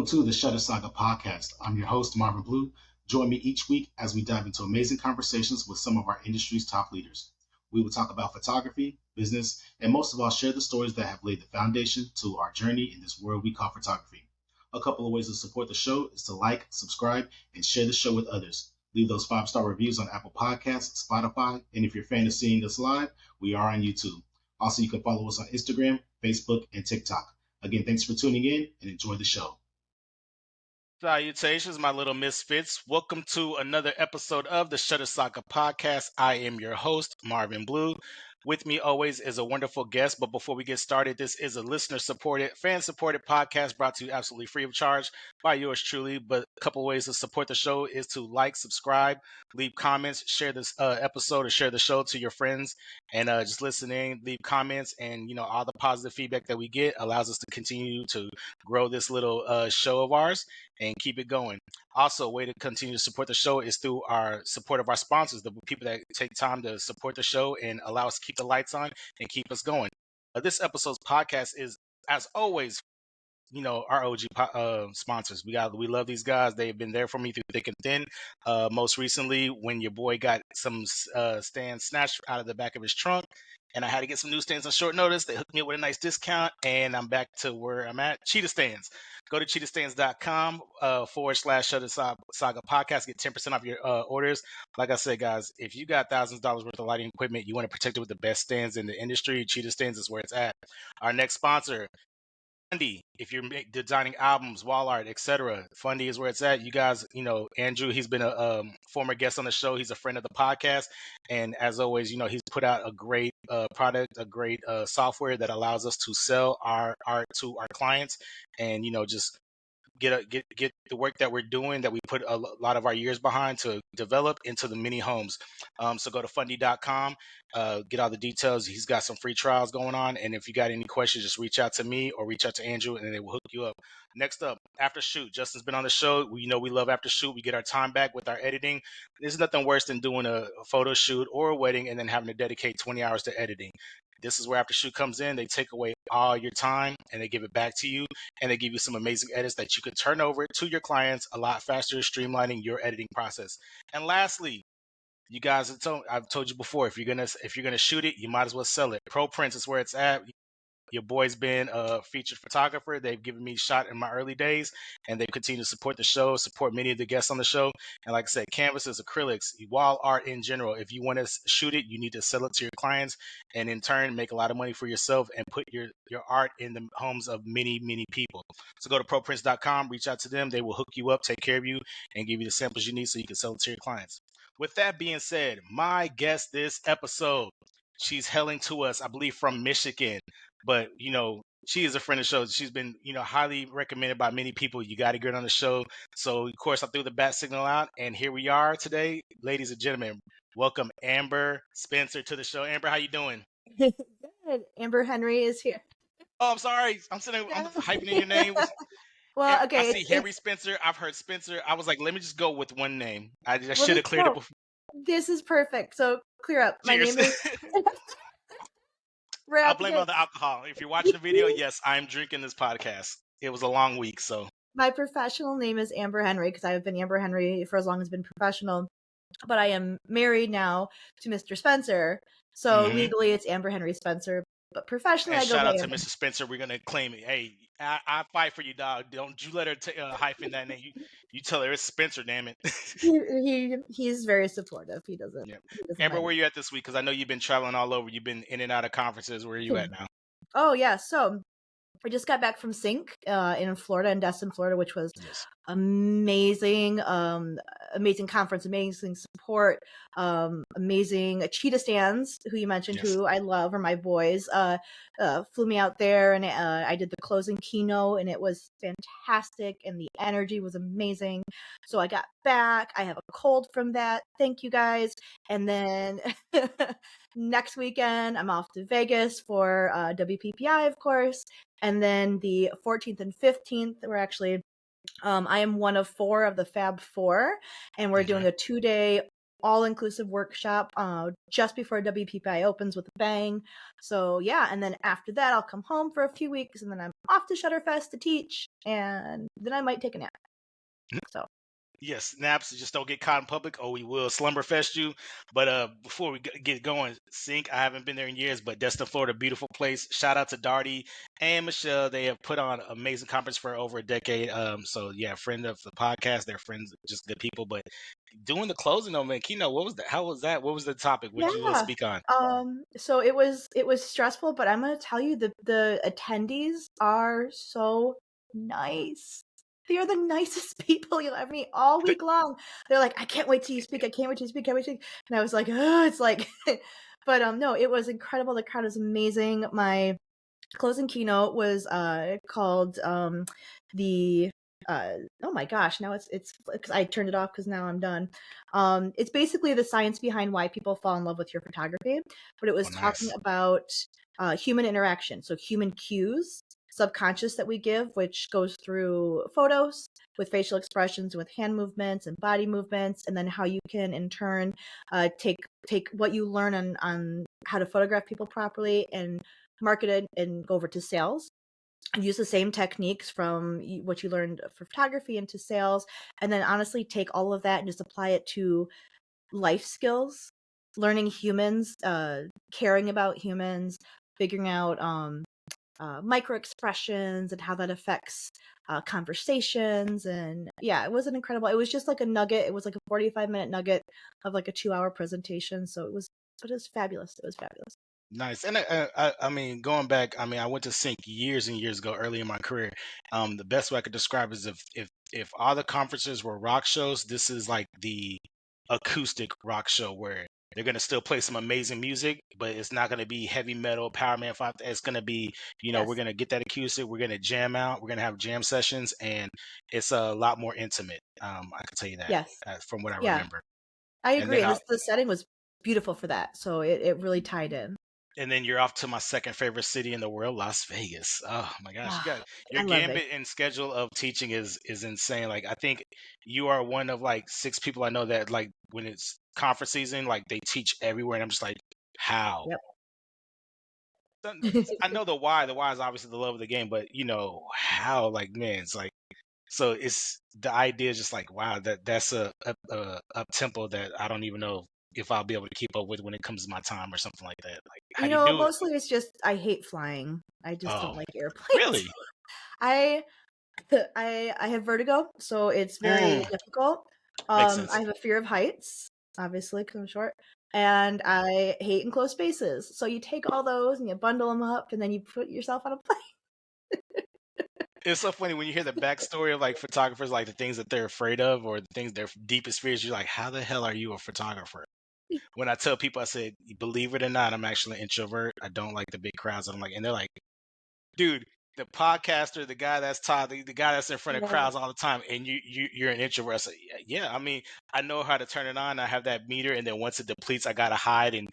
Welcome to the Shutter Saga Podcast. I'm your host, Marvin Blue. Join me each week as we dive into amazing conversations with some of our industry's top leaders. We will talk about photography, business, and most of all, share the stories that have laid the foundation to our journey in this world we call photography. A couple of ways to support the show is to like, subscribe, and share the show with others. Leave those 5-star reviews on Apple Podcasts, Spotify, and if you're a fan of seeing us live, we are on YouTube. Also, you can follow us on Instagram, Facebook, and TikTok. Again, thanks for tuning in and enjoy the show. Salutations, my little misfits. Welcome to another episode of the Shutter Saga Podcast. I am your host, Marvin Blue. With me always is a wonderful guest. But before we get started, this is a listener-supported, fan-supported podcast brought to you absolutely free of charge by yours truly. But a couple ways to support the show is to like, subscribe, leave comments, share this episode or share the show to your friends, and just listen in, leave comments, and all the positive feedback that we get allows us to continue to grow this little show of ours and keep it going. Also, a way to continue to support the show is through our support of our sponsors, the people that take time to support the show and allow us to keep the lights on and keep us going. This episode's podcast is, as always, our OG sponsors. We love these guys. They've been there for me through thick and thin. Most recently, when your boy got some stands snatched out of the back of his trunk, and I had to get some new stands on short notice. They hooked me up with a nice discount, and I'm back to where I'm at. Cheetah Stands. Go to cheetahstands.com /Shutter Saga Podcast. Get 10% off your orders. Like I said, guys, if you got thousands of dollars worth of lighting equipment, you want to protect it with the best stands in the industry, Cheetah Stands is where it's at. Our next sponsor, Fundy. If you're designing albums, wall art, etc., Fundy is where it's at. You guys, Andrew, he's been a former guest on the show. He's a friend of the podcast, and as always, he's put out a great product, a great software that allows us to sell our art to our clients, and just get the work that we're doing, that we put a lot of our years behind, to develop into the mini homes. So go to fundy.com, get all the details. He's got some free trials going on, and if you got any questions, just reach out to me or reach out to Andrew, and they will hook you up. Next up, after shoot. Justin's been on the show. We love after shoot. We get our time back with our editing. There's nothing worse than doing a photo shoot or a wedding and then having to dedicate 20 hours to editing. This is where After Shoot comes in. They take away all your time and they give it back to you, and they give you some amazing edits that you could turn over to your clients a lot faster, streamlining your editing process. And lastly, you guys, I've told you before, if you're gonna shoot it, you might as well sell it. Pro Prints is where it's at. Your boy's been a featured photographer. They've given me a shot in my early days, and they continue to support the show, support many of the guests on the show. And like I said, canvases, acrylics, wall art in general. If you want to shoot it, you need to sell it to your clients, and in turn, make a lot of money for yourself and put your art in the homes of many, many people. So go to proprints.com, reach out to them. They will hook you up, take care of you, and give you the samples you need so you can sell it to your clients. With that being said, my guest this episode, she's hailing to us, I believe, from Michigan. But, she is a friend of the show. She's been, highly recommended by many people. You got to get on the show. So, of course, I threw the bat signal out. And here we are today, ladies and gentlemen. Welcome Amber Spencer to the show. Amber, how you doing? Good. Amber Henry is here. Oh, I'm sorry. I'm hyping in your name. Well, okay. I see Henry Spencer. I've heard Spencer. I was like, let me just go with one name. I should have cleared it before. This is perfect. So clear up. Cheers. My name is... I'll blame it on the alcohol. If you're watching the video, yes, I'm drinking this podcast. It was a long week, so. My professional name is Amber Henry because I have been Amber Henry for as long as I've been professional. But I am married now to Mr. Spencer. So legally it's Amber Henry Spencer. But professionally, and I go shout out to Mr. Spencer. We're going to claim it. Hey, I fight for you, dog. Don't you let her hyphen that name. You tell her it's Spencer, damn it. He's very supportive. He doesn't. Yeah. Amber, where are you at this week? Because I know you've been traveling all over. You've been in and out of conferences. Where are you at now? Oh, yeah. So I just got back from Sync in Florida, in Destin, Florida, which was amazing. Amazing conference, amazing support, amazing Cheetah Stands, who you mentioned, who I love, are my boys. Flew me out there, and I did the closing keynote, and it was fantastic, and the energy was amazing. So I got back. I have a cold from that. Thank you, guys. And then next weekend, I'm off to Vegas for WPPI, of course. And then the 14th and 15th, we're actually, I am one of 4 of the Fab 4, and we're doing a 2-day all-inclusive workshop just before WPPI opens with a bang. So yeah, and then after that, I'll come home for a few weeks, and then I'm off to Shutterfest to teach. and then I might take a nap. So Yes, naps just don't get caught in public, or we will slumber fest you. But before we get going, Sync, I haven't been there in years, but Destin, Florida, beautiful place. Shout out to Darty and Michelle. They have put on an amazing conference for over a decade. So yeah, friend of the podcast. They're friends, just good people. But doing the closing on man, keynote, what was that? How was that? What was the topic? What you yeah. speak on? So it was stressful, but I'm gonna tell you the attendees are so nice. They are the nicest people you'll ever meet all week long. They're like, I can't wait till you speak. I can't wait till you speak. I can't wait till you... And I was like, oh, it's like, but no, it was incredible. The crowd was amazing. My closing keynote was called the oh my gosh, now it's because I turned it off because now I'm done. It's basically the science behind why people fall in love with your photography, but it was talking Nice. about human interaction, so human cues, subconscious that we give, which goes through photos with facial expressions, with hand movements and body movements, and then how you can in turn take what you learn on how to photograph people properly and market it and go over to sales and use the same techniques from what you learned for photography into sales, and then honestly take all of that and just apply it to life skills, learning humans, caring about humans, figuring out micro expressions and how that affects conversations. And yeah, it was an incredible, it was just like a nugget. It was like a 45-minute nugget of like a 2-hour presentation. So it was fabulous. It was fabulous. Nice. And I mean, going back, I mean, I went to Sync years and years ago, early in my career. The best way I could describe is if all the conferences were rock shows, this is like the acoustic rock show where they're gonna still play some amazing music, but it's not gonna be heavy metal, Power Man 5. It's gonna be, we're Yes. gonna get that acoustic, we're gonna jam out, we're gonna have jam sessions, and it's a lot more intimate. I can tell you that Yes. from what I Yeah, remember. I And agree. then And the setting was beautiful for that. So it really tied in. And then you're off to my second favorite city in the world, Las Vegas. Oh my gosh, you Ah, got your I love it. gambit and schedule of teaching is insane. Like I think you are one of like 6 people I know that like when it's conference season, like they teach everywhere, and I'm just like, how? I know the why. The why is obviously the love of the game, but how? Like man, it's like so. It's the idea is just like wow. That's a up tempo that I don't even know if I'll be able to keep up with when it comes to my time or something like that. Like how do you do it? Mostly it's just I hate flying. I just don't Oh, like airplanes. really? I I have vertigo, so it's very difficult. Makes sense. I have a fear of heights, obviously, because I'm short, and I hate enclosed spaces. So you take all those and you bundle them up, and then you put yourself on a plane. It's so funny when you hear the backstory of like photographers, like the things that they're afraid of or the things their deepest fears. You're like, how the hell are you a photographer? When I tell people, I said, believe it or not, I'm actually an introvert. I don't like the big crowds. I'm like, and they're like, dude, the podcaster, the guy that's taught, the guy that's in front of Yeah. crowds all the time, and you're an introvert. I say, yeah. I mean, I know how to turn it on. I have that meter, and then once it depletes, I gotta hide and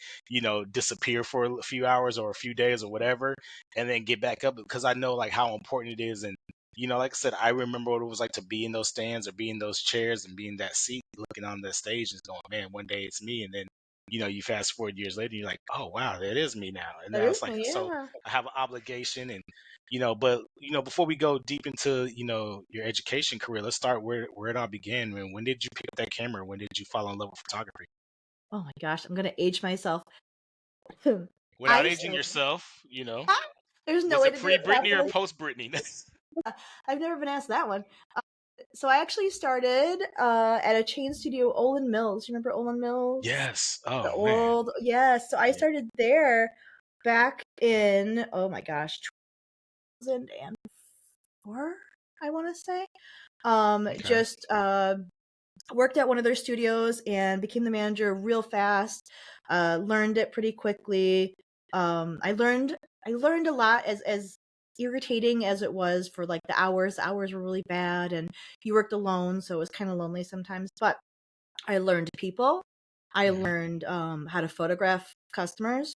disappear for a few hours or a few days or whatever, and then get back up because I know like how important it is. And like I said, I remember what it was like to be in those stands or be in those chairs and be in that seat, looking on the stage and going, man, one day it's me, and then. You fast forward years later, you're like, oh wow, that is me now, and That now is it's like me, so yeah. I have an obligation and but before we go deep into your education career, let's start where it all began. When did you pick up that camera? When did you fall in love with photography? Oh my gosh, I'm gonna age myself. Without I aging started. yourself, There's no was way it to do pre it Britney or properly. post Britney? I've never been asked that one. So I actually started at a chain studio, Olin Mills. You remember Olin Mills? Yes. The Oh man. old, yes. So I Yeah. started there back in, oh my gosh, 2004, I want to say. Okay. Just worked at one of their studios and became the manager real fast. Learned it pretty quickly. I learned a lot, as irritating as it was for like the hours. The hours were really bad, and you worked alone, so it was kind of lonely sometimes. But I learned people. I Mhm. learned how to photograph customers.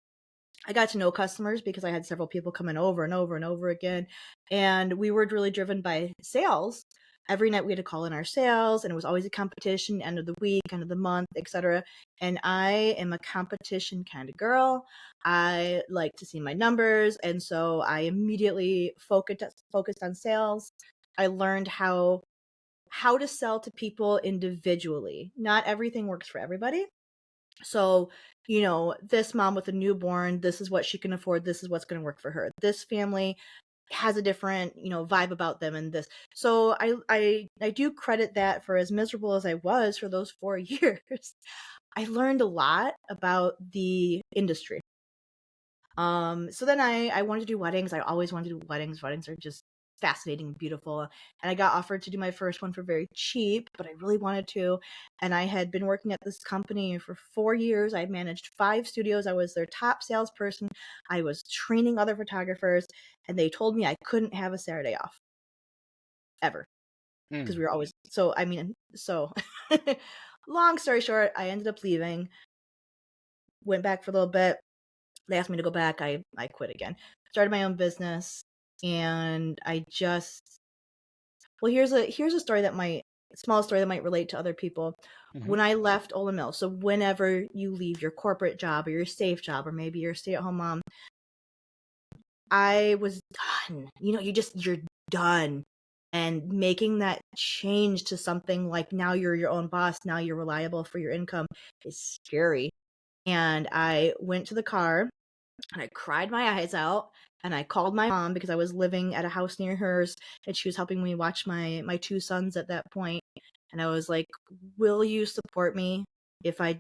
I got to know customers because I had several people coming over and over and over again. And we were really driven by sales. Every night we had to call in our sales, and it was always a competition, end of the week, end of the month, etc. And I am a competition kind of girl. I like to see my numbers, and so I immediately focused on sales. I learned how to sell to people individually. Not everything works for everybody. So, this mom with a newborn, this is what she can afford. This is what's going to work for her. This family has a different, vibe about them and this. So I do credit that, for as miserable as I was for those 4 years, I learned a lot about the industry. So then I wanted to do weddings. I always wanted to do weddings. Weddings are just fascinating and beautiful. And I got offered to do my first one for very cheap, but I really wanted to. And I had been working at this company for 4 years. I managed 5 studios. I was their top salesperson. I was training other photographers, and they told me I couldn't have a Saturday off ever, because we were always long story short, I ended up leaving, went back for a little bit. They asked me to go back. I quit again. Started my own business, and here's a story small story that might relate to other people. Mhm. When I left Ole Mill, so whenever you leave your corporate job or your safe job, or maybe you're a stay-at-home mom, I was done. You're done. And making that change to something like, now you're your own boss, now you're reliable for your income, is scary. And I went to the car and I cried my eyes out, and I called my mom, because I was living at a house near hers, and she was helping me watch my 2 sons at that point. And I was like, will you support me if I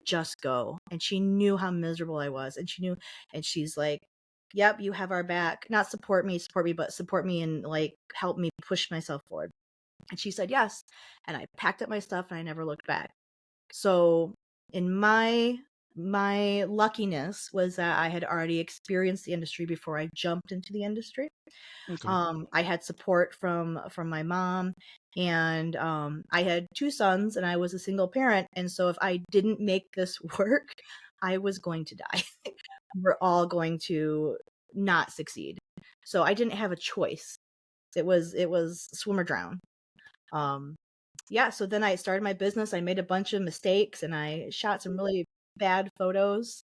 just go? And she knew how miserable I was, and she's like, yep, you have our back. Not support me, but support me and like help me push myself forward. And she said yes. And I packed up my stuff and I never looked back. So in my luckiness was that I had already experienced the industry before I jumped into the industry. Okay. I had support from my mom, and I had 2 sons, and I was a single parent. And so if I didn't make this work, I was going to die. We're all going to not succeed. So I didn't have a choice. It was swim or drown. So then I started my business. I made a bunch of mistakes, and I shot some really bad photos,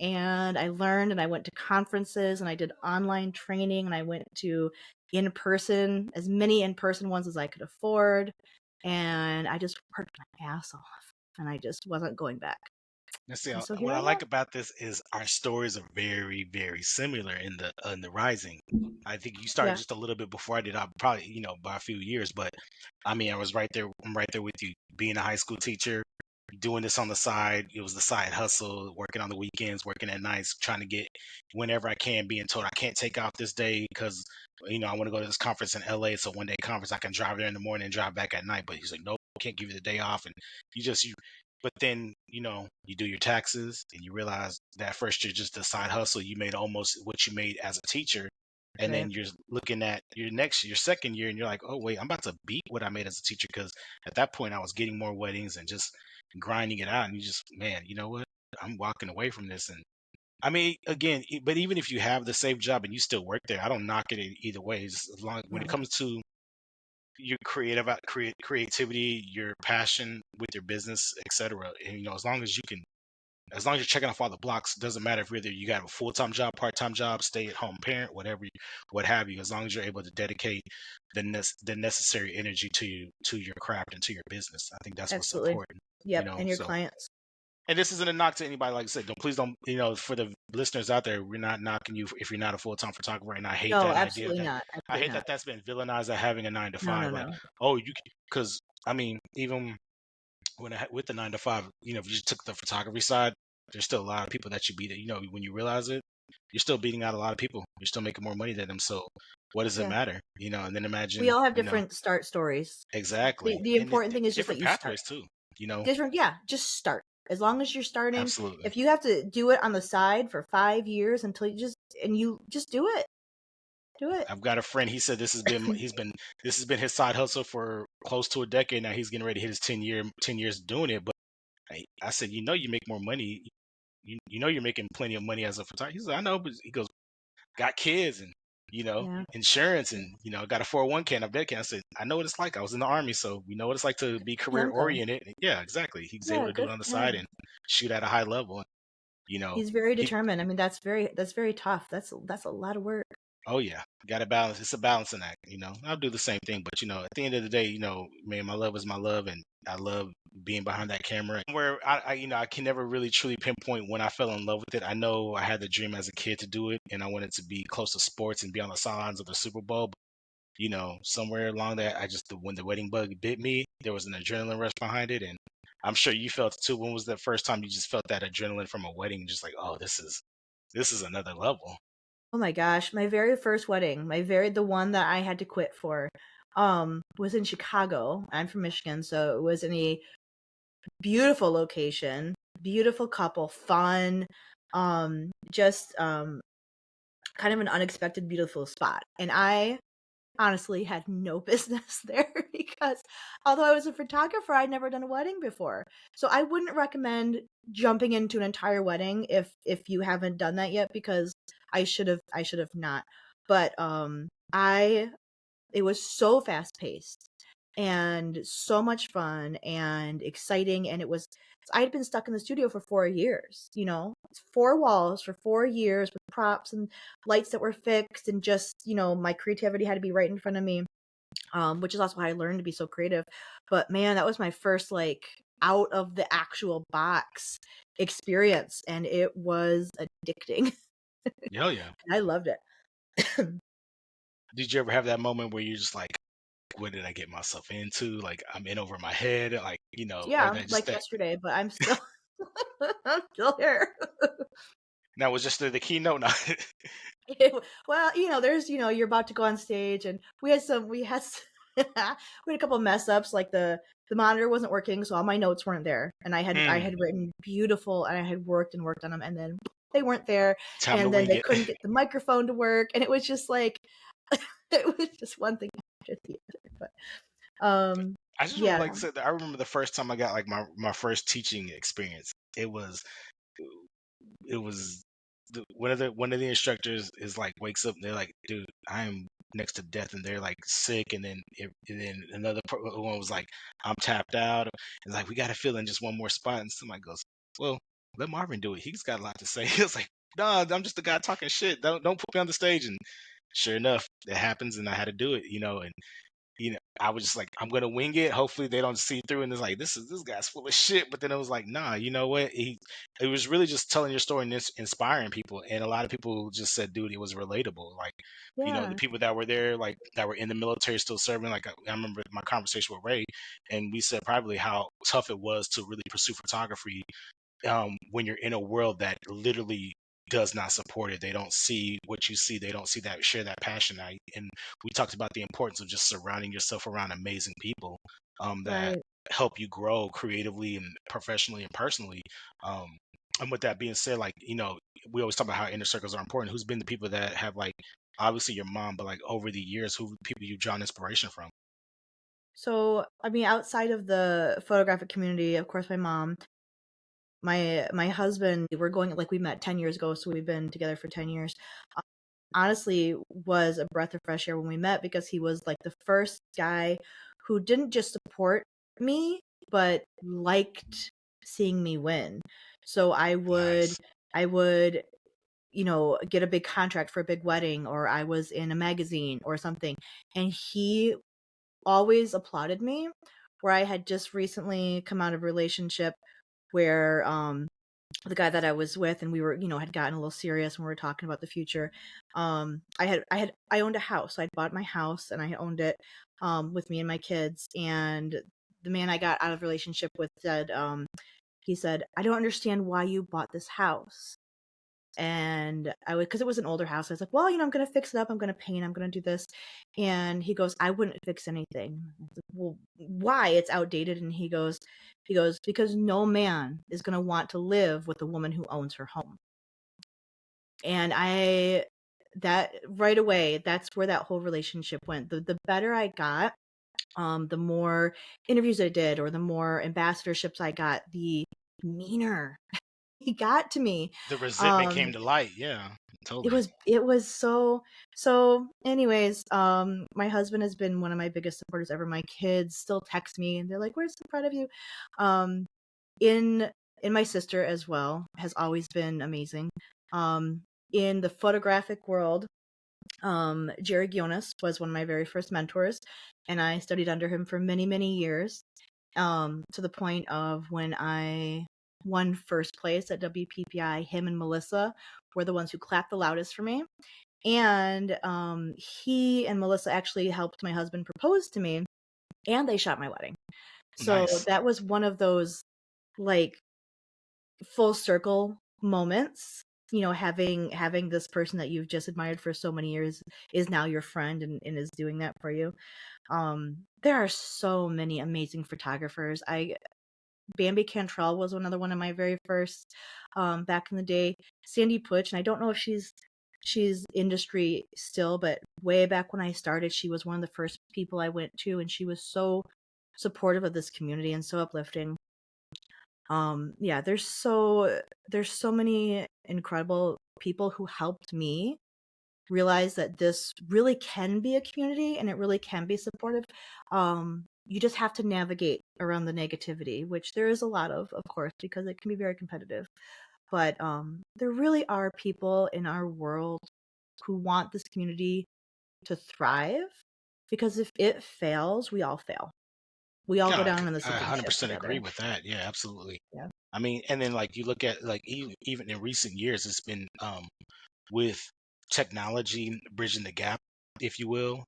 and I learned, and I went to conferences, and I did online training, and I went to as many in-person ones as I could afford, and I just worked my ass off, and I just wasn't going back. Now, see, And so what here I I like am. about this is our stories are very, very similar in the rising. I think you started Yeah, just a little bit before I did. I probably, by a few years, but I mean, I was right there. I'm right there with you. Being a high school teacher, doing this on the side. It was the side hustle, working on the weekends, working at nights, trying to get whenever I can, being told I can't take off this day because, I want to go to this conference in LA. So 1 day conference, I can drive there in the morning and drive back at night. But he's like, no, can't give you the day off. And but then, you do your taxes and you realize that first year, just the side hustle, you made almost what you made as a teacher. And right. then you're looking at your second year, and you're like, oh, wait, I'm about to beat what I made as a teacher. Because at that point, I was getting more weddings and just grinding it out. And you just, man, you know what? I'm walking away from this. And I mean, again, but even if you have the same job and you still work there, I don't knock it either way. As long when it Right. comes to your creativity, your passion with your business, etc. And as long as you're checking off all the blocks, doesn't matter if whether you got a full-time job, part-time job, stay-at-home parent, what have you. As long as you're able to dedicate the necessary energy to your craft and to your business, I think that's what's Absolutely. important. Yep. And your So. clients. And this isn't a knock to anybody. Like I said, please don't. For the listeners out there, we're not knocking you if you're not a full-time photographer. And I hate No, that idea absolutely that not. I Absolutely hate not. that that's been villainized as having a 9 to No, 5. no, Like, no. oh, because I mean, even with the 9 to 5, if you just took the photography side, there's still a lot of people that you beat. When you realize it, you're still beating out a lot of people. You're still making more money than them. So what does it Yeah. matter? And then We imagine, all have different start stories. exactly, The and important thing is just that different you start. pathways too. Just start. As long as you're starting. Absolutely. If you have to do it on the side for 5 years until you just do it. Do it. I've got a friend. He said this has been his side hustle for close to a decade now. He's getting ready to hit his 10 years doing it. But I said, you make more money. You're making plenty of money as a photographer. He said, I know, but he goes, got kids and Yeah. insurance and got a 401k and a Medicare. I said, I know what it's like. I was in the Army, so we know what it's like to be For career him though. oriented. Yeah, exactly. He was able Yeah, to do good it on the for side him. and shoot at a high level. He's very He determined. I mean, that's very tough. That's a lot of work. Oh yeah, got to balance. It's a balancing act, I'll do the same thing, but at the end of the day, man, my love is my love, and I love being behind that camera. Where I can never really truly pinpoint when I fell in love with it. I know I had the dream as a kid to do it, and I wanted to be close to sports and be on the sidelines of the Super Bowl. But, somewhere along that, when the wedding bug bit me, there was an adrenaline rush behind it, and I'm sure you felt it too. When was the first time you just felt that adrenaline from a wedding, just like, oh, this is another level? Oh my gosh, my very first wedding, the one that I had to quit for, was in Chicago. I'm from Michigan, so it was in a beautiful location, beautiful couple, fun, just kind of an unexpected, beautiful spot. And I honestly had no business there because although I was a photographer, I'd never done a wedding before. So I wouldn't recommend jumping into an entire wedding if you haven't done that yet, because I should have not. But it was so fast paced and so much fun and exciting, and I had been stuck in the studio for 4 years, 4 walls for 4 years with props and lights that were fixed, and just my creativity had to be right in front of me, which is also how I learned to be so creative. But man, that was my first like out of the actual box experience, and it was addicting. Yeah, yeah. I loved it. Did you ever have that moment where you're just like, what did I get myself into? Like I'm in over my head, like, or Yeah, that just like that yesterday, but I'm still I'm still here. that was just the keynote. Now. Well, there's, you're about to go on stage, and we had we had a couple of mess ups, like the monitor wasn't working, so all my notes weren't there, and I had written beautiful, and I had worked on them, and then they weren't there, Time to and then wing they it. couldn't get the microphone to work, and it was just like it was just one thing after the other. But I just remember, yeah. like I said, I remember the first time I got like my first teaching experience. It was one of the instructors is like wakes up and they're like, dude, I am next to death, and they're like sick, and then another one was like, I'm tapped out. It's like, we got to fill in just one more spot, and somebody goes, well, let Marvin do it. He's got a lot to say. It's like, nah, I'm just the guy talking shit. Don't put me on the stage. And sure enough, it happens, and I had to do it. And I was just like, I'm gonna wing it. Hopefully they don't see through, and it's like, this guy's full of shit. But then it was like, nah, you know what? It was really just telling your story and inspiring people. And a lot of people just said, dude, it was relatable. Like, the Yeah. people that were there, like that were in the military still serving. Like I remember my conversation with Ray, and we said privately how tough it was to really pursue photography when you're in a world that literally does not support it. They don't see what you see. They don't see that, share that passion. And we talked about the importance of just surrounding yourself around amazing people that Right. help you grow creatively and professionally and personally. Um, and with that being said, like, we always talk about how inner circles are important. Who's been the people that have, like, obviously your mom, but like over the years, who people you've drawn inspiration from? So, I mean, outside of the photographic community, of course, my mom, my husband, we met 10 years ago, so we've been together for 10 years. Honestly, was a breath of fresh air when we met, because he was like the first guy who didn't just support me, but liked seeing me win. So Nice. I would, get a big contract for a big wedding, or I was in a magazine or something, and he always applauded me. Where I had just recently come out of a relationship where the guy that I was with, and we were, had gotten a little serious, and we were talking about the future. I owned a house. So I'd bought my house, and I owned it with me and my kids. And the man I got out of relationship with said, he said, I don't understand why you bought this house. And because it was an older house, I was like, well, I'm going to fix it up. I'm going to paint. I'm going to do this. And he goes, I wouldn't fix anything. I was like, well, why? It's outdated. And he goes, because no man is going to want to live with a woman who owns her home. And that right away, that's where that whole relationship went. The better I got, the more interviews I did, or the more ambassadorships I got, the meaner he got to me. The resentment came to light. Yeah, totally. It was so anyways, my husband has been one of my biggest supporters ever. My kids still text me, and they're like, we're so proud of you. um in my sister as well has always been amazing. In the photographic world, Jerry Gionis was one of my very first mentors, and I studied under him for many, many years, to the point of when I won first place at WPPI, him and Melissa were the ones who clapped the loudest for me. And he and Melissa actually helped my husband propose to me, and they shot my wedding. So Nice. that was one of those like full circle moments. Having this person that you've just admired for so many years is now your friend and is doing that for you. There are so many amazing photographers. Bambi Cantrell was another one of my very first, back in the day. Sandy Putsch, and I don't know if she's industry still, but way back when I started, she was one of the first people I went to, and she was so supportive of this community and so uplifting. Yeah, there's so many incredible people who helped me realize that this really can be a community and it really can be supportive. You just have to navigate around the negativity, which there is a lot of course, because it can be very competitive. But there really are people in our world who want this community to thrive, because if it fails, we all fail. We all go Yeah, down in the I sinking ship 100% agree together. with that. Yeah, absolutely. Yeah. I mean, and then like you look at like even in recent years, it's been with technology bridging the gap, if you will.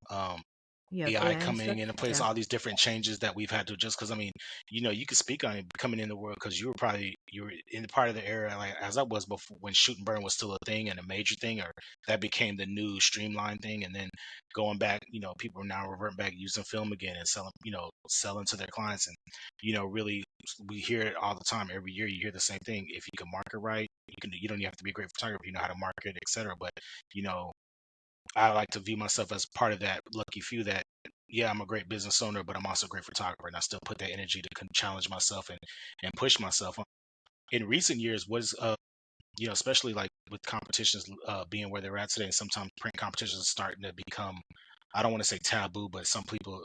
You have AI AI and coming stuff. into place, Yeah. all these different changes that we've had to adjust. Because I mean, you could speak on it coming in the world because you were in the part of the era like as I was before when shoot and burn was still a thing and a major thing, or that became the new streamlined thing, and then going back, people are now reverting back using film again and selling to their clients, and really we hear it all the time. Every year you hear the same thing. If you can market right, you don't even have to be a great photographer. You know how to market, etc. But you know I like to view myself as part of that lucky few that, yeah, I'm a great business owner, but I'm also a great photographer, and I still put that energy to challenge myself and push myself. In recent years, especially like with competitions being where they're at today, and sometimes print competitions are starting to become, I don't want to say taboo, but some people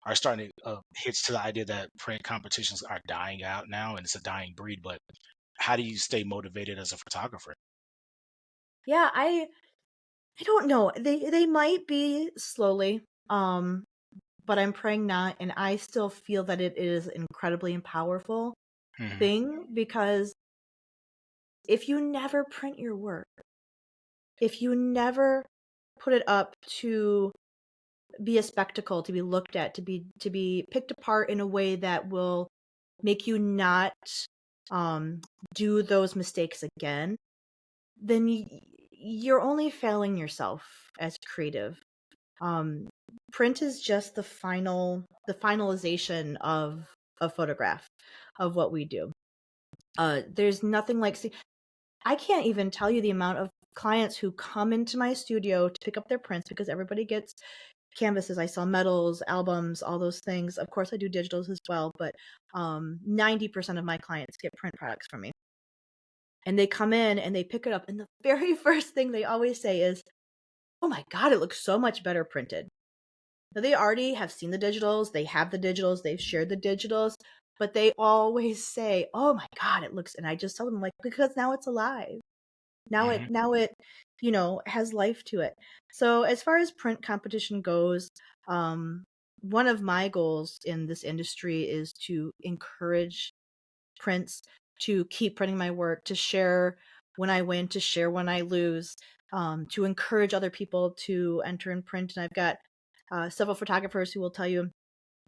are starting to hitch to the idea that print competitions are dying out now, and it's a dying breed. But how do you stay motivated as a photographer? Yeah, I don't know. They might be slowly, but I'm praying not, and I still feel that it is an incredibly powerful Hmm. thing, because if you never print your work, if you never put it up to be a spectacle, to be looked at, to be picked apart in a way that will make you not um do those mistakes again, then you're only failing yourself as creative. um Print is just the finalization of a photograph of what we do. There's nothing like, see, I can't even tell you the amount of clients who come into my studio to pick up their prints, because everybody gets canvases. I sell medals, albums, all those things. Of course I do digitals as well, but 90% of my clients get print products from me, and they come in and they pick it up, and the very first thing they always say is, oh my god, it looks so much better printed. Now, they already have seen the digitals, they have the digitals, they've shared the digitals, but they always say, oh my god, it looks, and I just tell them, like, because now it's alive. Hmm. Now it has life to it. So as far as print competition goes, one of my goals in this industry is to encourage prints to keep printing my work, to share when I win, to share when I lose, to encourage other people to enter in print. And I've got several photographers who will tell you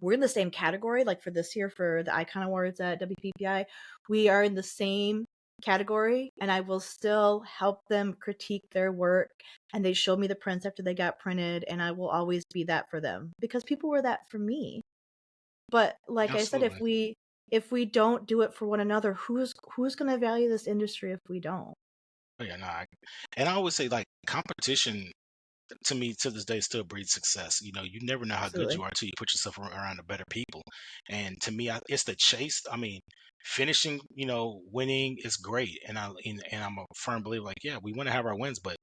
we're in the same category. Like for this year, for the Icon Awards at WPPI, we are in the same category, and I will still help them critique their work. And they show me the prints after they got printed, and I will always be that for them, because people were that for me. But like I said, Absolutely. if we don't do it for one another, who's going to value this industry if we don't? Oh, yeah, no, and I always say like competition to me to this day still breeds success. You never know how good Absolutely. you are until you put yourself around the better people. And to me, it's the chase. I mean, finishing, winning is great, and I'm a firm believer. Like, yeah, we want to have our wins, but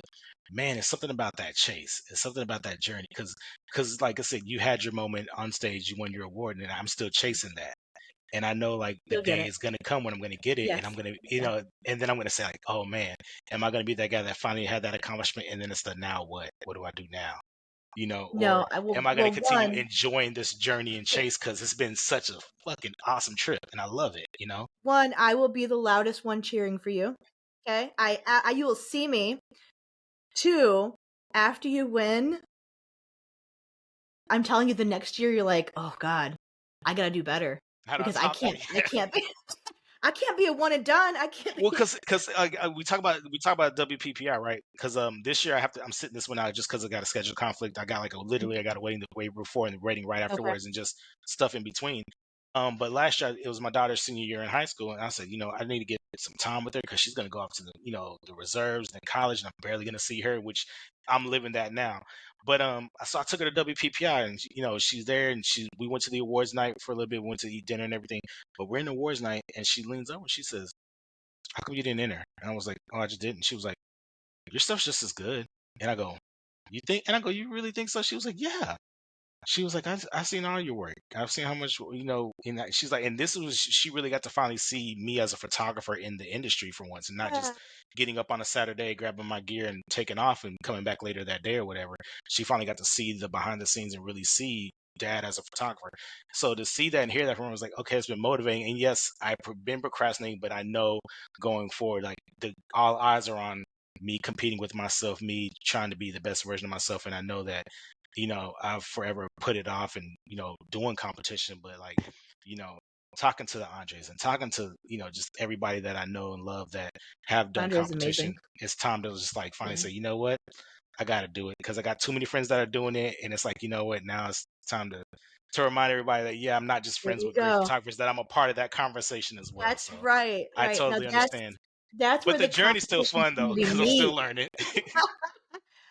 man, it's something about that chase. It's something about that journey because like I said, you had your moment on stage, you won your award, and I'm still chasing that. And I know like the You'll get day it. is going to come when I'm going to get it. And I'm Yes. going to, Yeah. and then I'm going to say like, oh man, am I going to be that guy that finally had that accomplishment? And then it's the now what? What do I do now? Or No, I will. am I going to Well, continue one, enjoying this journey and chase? Because it's been such a fucking awesome trip and I love it. I will be the loudest one cheering for you. Okay, you will see me. Two, after you win, I'm telling you, the next year you're like, oh God, I gotta do better How do I because top that? I can't be, I can't be a one and done. I can't be. Well, because we talk about WPPI, right? Because this year I'm sitting this one out just because I got a schedule conflict. I got literally I got a waiting way before and waiting right Okay. afterwards and just stuff in between. But last year it was my daughter's senior year in high school, and I said, I need to get some time with her because she's gonna go off to the reserves and college, and I'm barely gonna see her, which I'm living that now. But so I took her to WPPI, and she's there, and we went to the awards night for a little bit, went to eat dinner and everything. But we're in the awards night, and she leans over, and she says, how come you didn't enter? And I was like, oh, I just didn't. She was like, your stuff's just as good. And I go, you think? And I go, you really think so? She was like, yeah. She was like, I've seen all your work. I've seen how much, in that. She's like, and this was, she really got to finally see me as a photographer in the industry for once and not just getting up on a Saturday, grabbing my gear and taking off and coming back later that day or whatever. She finally got to see the behind the scenes and really see dad as a photographer. So to see that and hear that from her was like, okay, it's been motivating. And yes, I've been procrastinating, but I know going forward, like all eyes are on me competing with myself, me trying to be the best version of myself. And I know that I've forever put it off and, doing competition, but talking to the Andres and talking to, just everybody that I know and love that have done Andre's competition, amazing. it's time to just finally Yeah. say, you know what, I got to do it because I got too many friends that are doing it. And it's like, you know what, now it's time to remind everybody that, yeah, I'm not just There friends you with great go. photographers, that I'm a part of that conversation as well. That's So right. I Right. Now totally understand. that's But where the the journey's still competition fun though, community because I'm still meet. learning.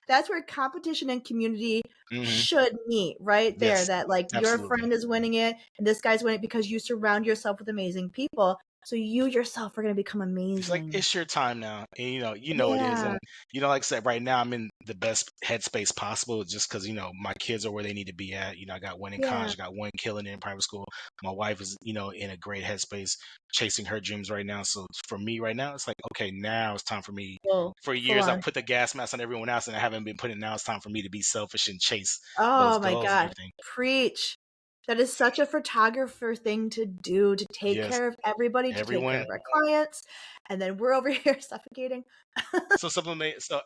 That's where competition and community Mhm. should meet, right there. Yes, That your absolutely. friend is winning it and this guy's winning it because you surround yourself with amazing people. So you yourself are going to become It's like amazing. it's your time now, and it is, Yeah. and like I said, right now I'm in the best headspace possible, just because my kids are where they need to be at. I got one in college, I got one killing it in private school. My wife is in a great headspace, chasing her dreams right now. So for me right now, it's like okay, now it's time for me. Full For full years, I on. put the gas mask on everyone else, and I haven't been putting. Now it's time for me to be selfish and chase those Oh my goals and God. everything. Preach. That is such a photographer thing to do, to take Yes, care of everybody, to take care everyone. of our clients. And then we're over here suffocating. So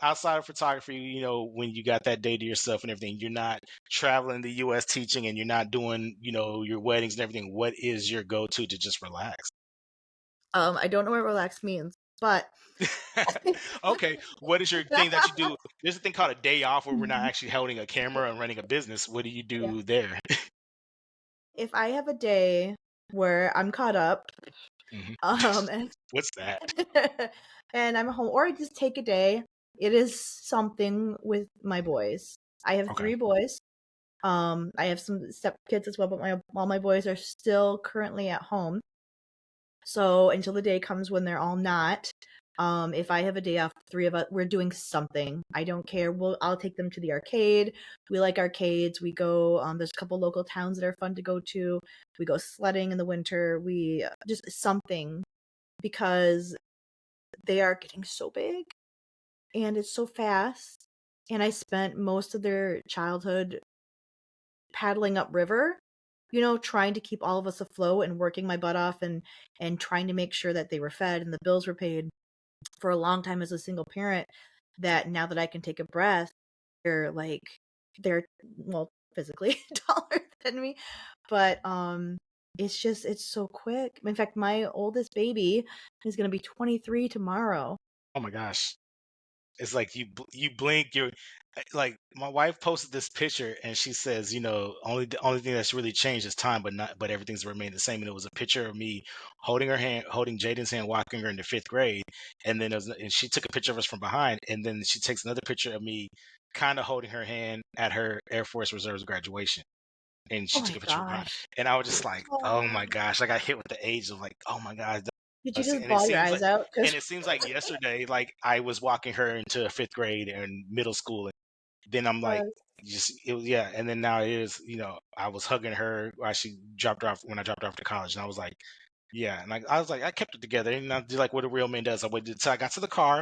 outside of photography, when you got that day to yourself and everything, you're not traveling the US teaching and you're not doing, your weddings and everything. What is your go-to to just relax? I don't know what relax means, but Okay. What is your thing that you do? There's a thing called a day off where we're not actually holding a camera and running a business. What do you Yeah. do there? If I have a day where I'm caught up, Mhm. and What's that? and I'm home, or I just take a day, it is something with my boys. I have Okay. 3 boys. I have some step kids as well, but all my boys are still currently at home. So until the day comes when they're all not, if I have a day off, 3 of us, we're doing something. I don't care. I'll take them to the arcade. We like arcades. We go. There's a couple local towns that are fun to go to. We go sledding in the winter. We just something because they are getting so big and it's so fast. And I spent most of their childhood paddling upriver, trying to keep all of us afloat and working my butt off and trying to make sure that they were fed and the bills were paid for a long time as a single parent. That now that I can take a breath, they're well physically taller than me, but it's so quick. In fact, my oldest baby is going to be 23 tomorrow. Oh my gosh. It's like you blink, you're like my wife posted this picture and she says, only thing that's really changed is time, but everything's remained the same. And it was a picture of me holding her hand, holding Jaden's hand, walking her into 5th grade, and then and she took a picture of us from behind, and then she takes another picture of me, kind of holding her hand at her Air Force Reserves graduation, and Oh she took my a picture from behind, gosh. and I was just like, oh Oh. my gosh, I got hit with the age of like, oh my gosh. Did you just And it bawl your seems eyes like out? and it seems like yesterday, like I was walking her into 5th grade and middle school, and then I'm like, yeah. And then now it is, I was hugging her while she dropped her off when I dropped her off to college, and I was like, yeah, and I was like, I kept it together, and I did like what a real man does. I waited until I got to the car,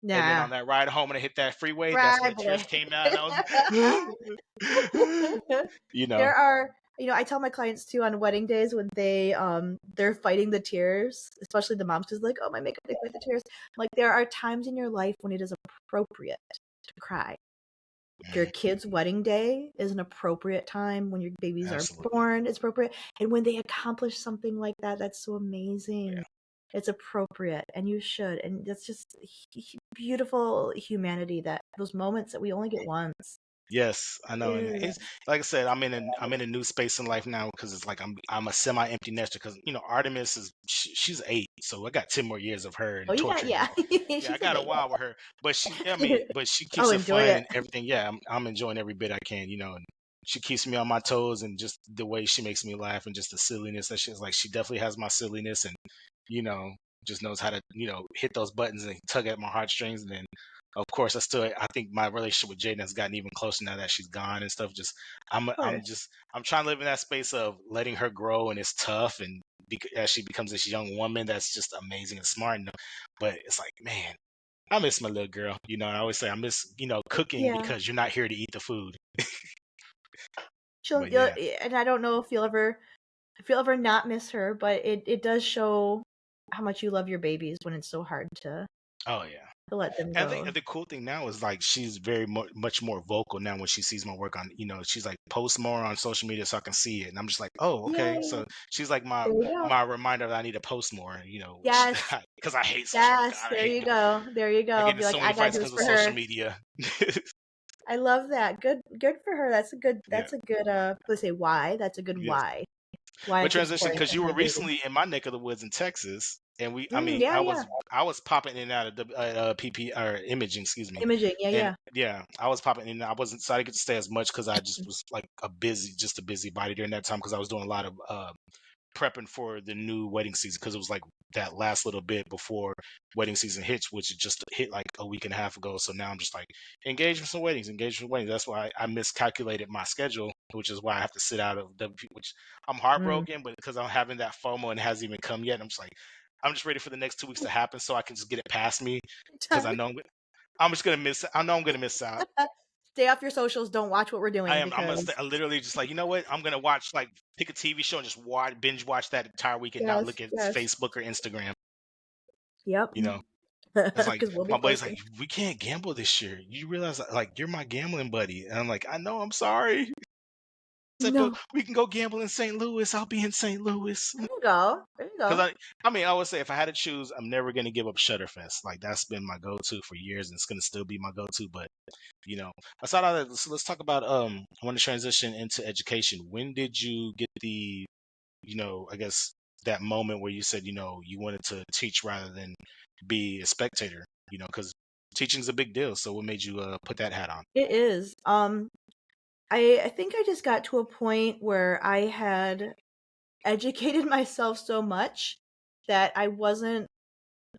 and then Yeah. on that ride home and I hit that freeway, that's when Right, the tears boy. came out, and I was, There are, I tell my clients too on wedding days when they're fighting the tears, especially the moms, because like, oh, my makeup, they fight the tears. Like, there are times in your life when it is appropriate to cry. Your kid's wedding day is an appropriate time. When your babies Absolutely. are born, it's appropriate. And when they accomplish something like that, that's so amazing. Yeah. It's appropriate, and you should. And that's just beautiful humanity, that those moments that we only get once. Yes, I know, and Yeah. it's like I said, I'm in a new space in life now because it's like I'm a semi-empty nester because Artemis she's 8, so I got 10 more years of her and Oh, you got, torturing her. yeah. Yeah, I She's a got a baby. while with her, but but she Oh, keeps it enjoy fun it. and everything. Yeah, I'm enjoying every bit I can, and she keeps me on my toes, and just the way she makes me laugh and just the silliness that she's like, she definitely has my silliness, and you know, just knows how to hit those buttons and tug at my heartstrings, and then. Of course, I think my relationship with Jaden has gotten even closer now that she's gone and stuff. Just Of course. I'm trying to live in that space of letting her grow, and it's tough, and as she becomes this young woman that's just amazing and smart. But it's like, man, I miss my little girl. And I always say I miss cooking Yeah. because you're not here to eat the food. She'll, But yeah, and I don't know if you'll ever not miss her, but it does show how much you love your babies when it's so hard to oh yeah. let them And I go. think the cool thing now is like she's very much more vocal now when she sees my work on, she's like post more on social media so I can see it, and I'm just like, oh, okay. Yay. So she's like my There you go. my reminder that I need to post more, Yes. because I hate social. Yes. God, I There hate you it. go. There you I go. get in Be so like, many I gotta fights do this because of for social her. media. I love that. Good for her. That's a good. Yeah, Let's say why. That's a good yes. why. Why I But keep transition, supporting because you were your baby. recently in my neck of the woods in Texas, and Yeah. Yeah. I was popping in and out of the PP or imaging, excuse me, Imaging. Yeah. and Yeah. yeah, I was popping in. I wasn't, so I didn't get to stay as much because I just was like just a busy body during that time because I was doing a lot of prepping for the new wedding season because it was like that last little bit before wedding season hits, which just hit like a week and a half ago. So now I'm just like engaged with some weddings, That's why I miscalculated my schedule, which is why I have to sit out of WP, which I'm heartbroken, but because I'm having that FOMO and it hasn't even come yet, I'm just like, I'm just ready for the next 2 weeks to happen so I can just get it past me because I know I'm just gonna miss. I know I'm gonna miss out. Stay off your socials. Don't watch what we're I doing am. I'm gonna because literally just like, you know what? I'm gonna watch, like, pick a TV show and just binge watch that entire week and not yes, look at yes, Facebook or Instagram. yep. You know, it's like Because we'll be my buddy's posting. like, we can't gamble this year. You realize, like, you're my gambling buddy, and I'm like, I know. I'm sorry. I said, but No, we can go gamble in St. Louis. I'll be in St. Louis. there you go. There you Because go. I mean, I would say if I had to choose, I'm never gonna give up Shutterfest. Like that's been my go-to for years, and it's gonna still be my go-to. But you know, aside of that, let's talk about I want to transition into education. When did you get the, I guess that moment where you said, you wanted to teach rather than be a spectator? Because teaching's a big deal. So what made you put that hat on? It is. I think I just got to a point where I had educated myself so much that I wasn't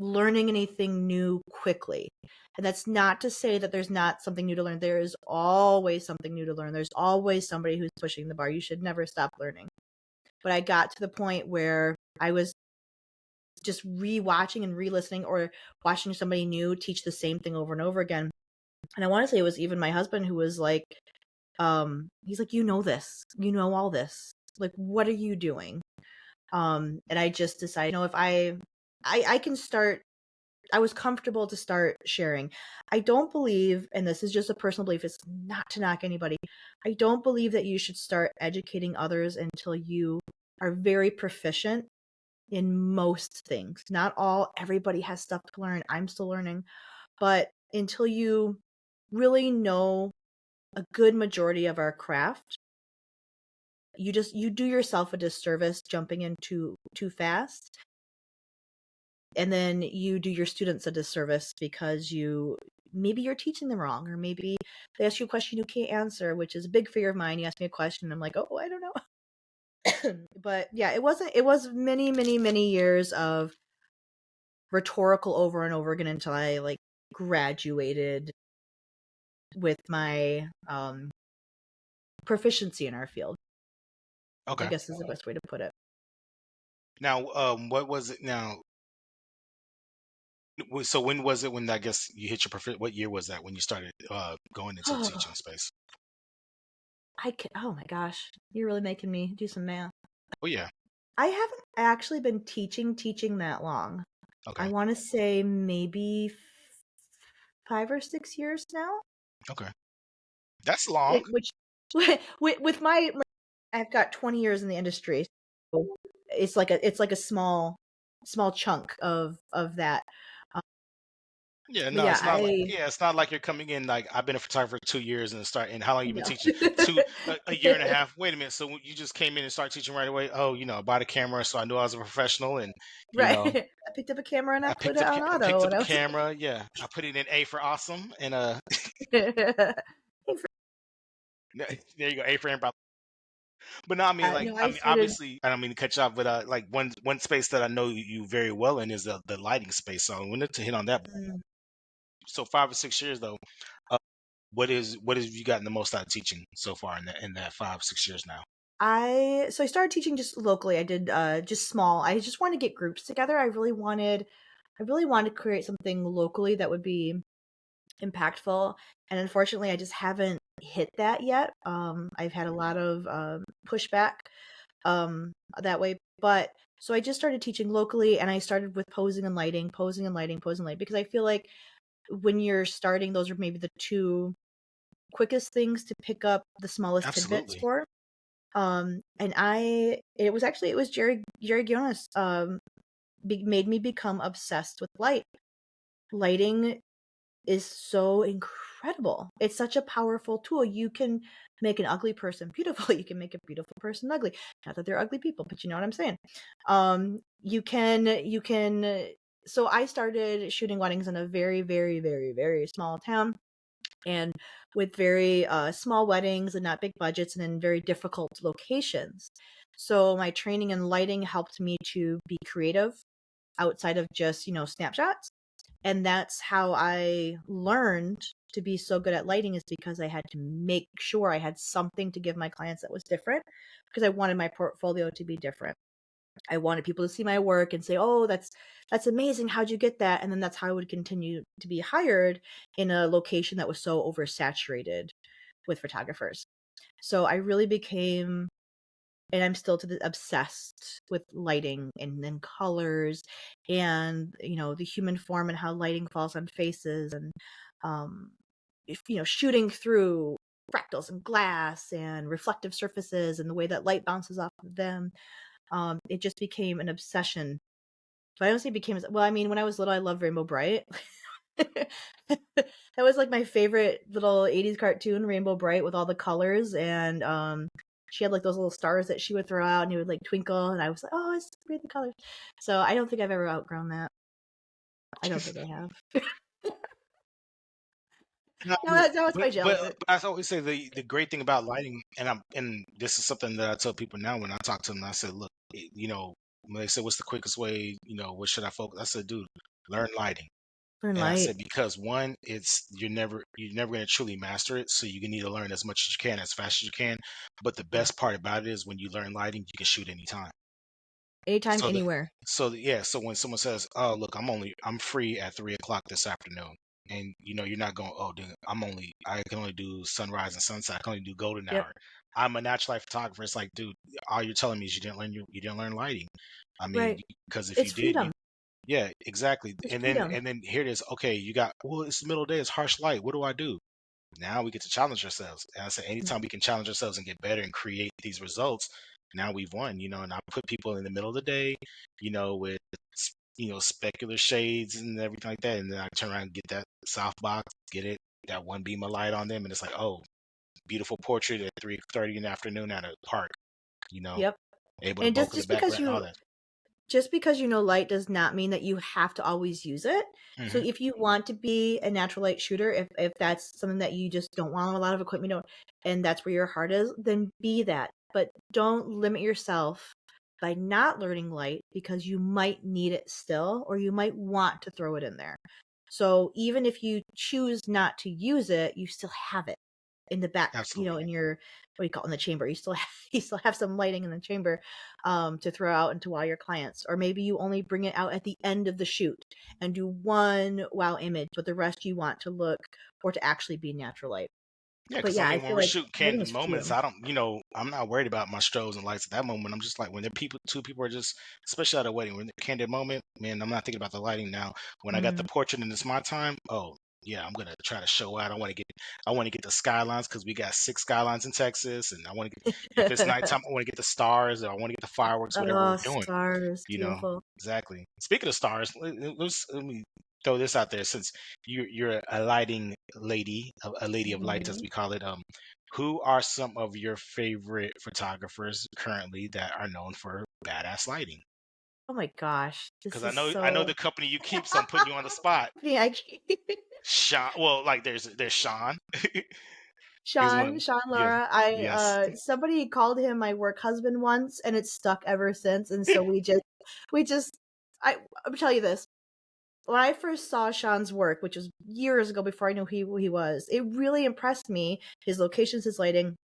learning anything new quickly. And that's not to say that there's not something new to learn. There is always something new to learn. There's always somebody who's pushing the bar. You should never stop learning. But I got to the point where I was just re-watching and re-listening or watching somebody new teach the same thing over and over again. And I want to say it was even my husband who was like, he's like, you know this, you know all this. Like, what are you doing? And I just decided, if I can start, I was comfortable to start sharing. I don't believe, and this is just a personal belief, it's not to knock anybody. I don't believe that you should start educating others until you are very proficient in most things. Not all, everybody has stuff to learn. I'm still learning. But until you really know a good majority of our craft, you do yourself a disservice jumping in too fast. And then you do your students a disservice because maybe you're teaching them wrong, or maybe they ask you a question you can't answer, which is a big fear of mine. You ask me a question, I'm like, oh, I don't know. But yeah, it was many, many, many years of rhetorical over and over again until I like graduated with my proficiency in our field, I Okay. guess is the best way to put it. Now, what was it now? So when was it when I guess you hit your what year was that when you started going into the teaching space? Oh my gosh, you're really making me do some math. Oh yeah. I haven't actually been teaching that long. Okay. I want to say maybe 5 or 6 years now. Okay. That's long. Which with my I've got 20 years in the industry. So it's like a small chunk of that. Yeah, But no, yeah, it's not like you're coming in like I've been a photographer 2 years and how long you been no. teaching? A year and a half. Wait a minute. So you just came in and started teaching right away? Oh, I bought a camera, so I knew I was a professional, and you Right. know, I picked up a camera and I put picked it up on I auto picked and up I a was camera. Yeah, I put it in A for awesome, and there you go, A for improv. But no, no, I I mean, started. obviously, I don't mean to cut you off, but like one space that I know you very well in is the lighting space. So I wanted to hit on that. Mm, So 5 or 6 years though, uh, what have you gotten the most out of teaching so far in that 5 6 years now? I started teaching just locally. I did just small. I just wanted to get groups together. I really wanted to create something locally that would be impactful, and unfortunately I just haven't hit that yet. I've had a lot of pushback that way, but so I just started teaching locally, and I started with posing and lighting, because I feel like when you're starting, those are maybe the two quickest things to pick up the smallest tidbits Absolutely. for. And it was Jerry Gionis made me become obsessed with lighting is so incredible. It's such a powerful tool. You can make an ugly person beautiful. You can make a beautiful person ugly. Not that they're ugly people, but you know what I'm saying. You can. So I started shooting weddings in a very, very, very, very small town, and with very small weddings and not big budgets, and in very difficult locations. So my training in lighting helped me to be creative outside of just snapshots, and that's how I learned to be so good at lighting, is because I had to make sure I had something to give my clients that was different, because I wanted my portfolio to be different. I wanted people to see my work and say, "Oh, that's amazing. How'd you get that?" And then that's how I would continue to be hired in a location that was so oversaturated with photographers. So I really became, and I'm still obsessed with lighting and then colors, and the human form and how lighting falls on faces, and um shooting through fractals and glass and reflective surfaces and the way that light bounces off of them. It just became an obsession. But I don't say it became, well, I mean, when I was little, I loved Rainbow Bright. That was like my favorite little 80s cartoon, Rainbow Bright, with all the colors. And she had like those little stars that she would throw out, and it would like twinkle. And I was like, oh, it's great, the colors. So I don't think I've ever outgrown that. I don't think I have. No, No, that was my jail but work. I always say the great thing about lighting, and this is something that I tell people now when I talk to them. I said, look, when they say what's the quickest way, what should I focus? I said, dude, learn lighting. Learn And I light. said, because one, it's you're never going to truly master it, so you need to learn as much as you can, as fast as you can. But the Yeah. best part about it is when you learn lighting, you can shoot anytime. Anytime, So anywhere. yeah, so when someone says, "Oh, look, I'm free at 3 o'clock this afternoon," and you're not going, "Oh, dude, I can only do sunrise and sunset. I can only do golden Yep. hour." I'm a natural light photographer. It's like, dude, all you're telling me is you didn't learn lighting. I mean, Right. because if you It's did, freedom. yeah, exactly. It's And freedom. then here it is. Okay, well, it's the middle of the day. It's harsh light. What do I do? Now we get to challenge ourselves. And I say, anytime we can challenge ourselves and get better and create these results, now we've won, and I put people in the middle of the day, with, specular shades and everything like that. And then I turn around and get that softbox, get it, that one beam of light on them. And it's like, oh, beautiful portrait at 3:30 in the afternoon at a park, you know, Yep. able to And bokeh the background, all that. just because you know light does not mean that you have to always use it. So Hmm. if you want to be a natural light shooter, if that's something that you just don't want a lot of equipment, and that's where your heart is, then be that. But don't limit yourself by not learning light, because you might need it still, or you might want to throw it in there. So even if you choose not to use it, you still have it. in the back, Absolutely. in your, what do you call it, in the chamber. You still have some lighting in the chamber to throw out and to wow your clients. Or maybe you only bring it out at the end of the shoot and do one wow image, but the rest you want to look or to actually be natural light. Yeah, But because I yeah, I mean, when feel we're like shooting lighting candid is moments, few. I don't, I'm not worried about my strobes and lights at that moment. I'm just like, when the two people are just, especially at a wedding, when the candid moment, man, I'm not thinking about the lighting now. When I got the Mm. portrait and it's my time, oh yeah, I'm gonna try to show out. I want to get the skylines because we got 6 skylines in Texas, and I want to get, if it's nighttime, I want to get the stars, or I want to get the fireworks, whatever we're Oh, doing. stars, You know, beautiful. exactly. Speaking of stars, let me throw this out there since you're a lighting lady, a lady of lights as Mhm. we call it. Who are some of your favorite photographers currently that are known for badass lighting? Oh my gosh, this Because is I know so. the company you keep, so I'm putting you on the spot. Yeah, Sean, well, like there's Sean. He's one of Sean yeah, Lara. I yes. somebody called him my work husband once, and it's stuck ever since. And so we just I'll tell you this. When I first saw Sean's work, which was years ago before I knew who he was, it really impressed me. His locations, his lighting.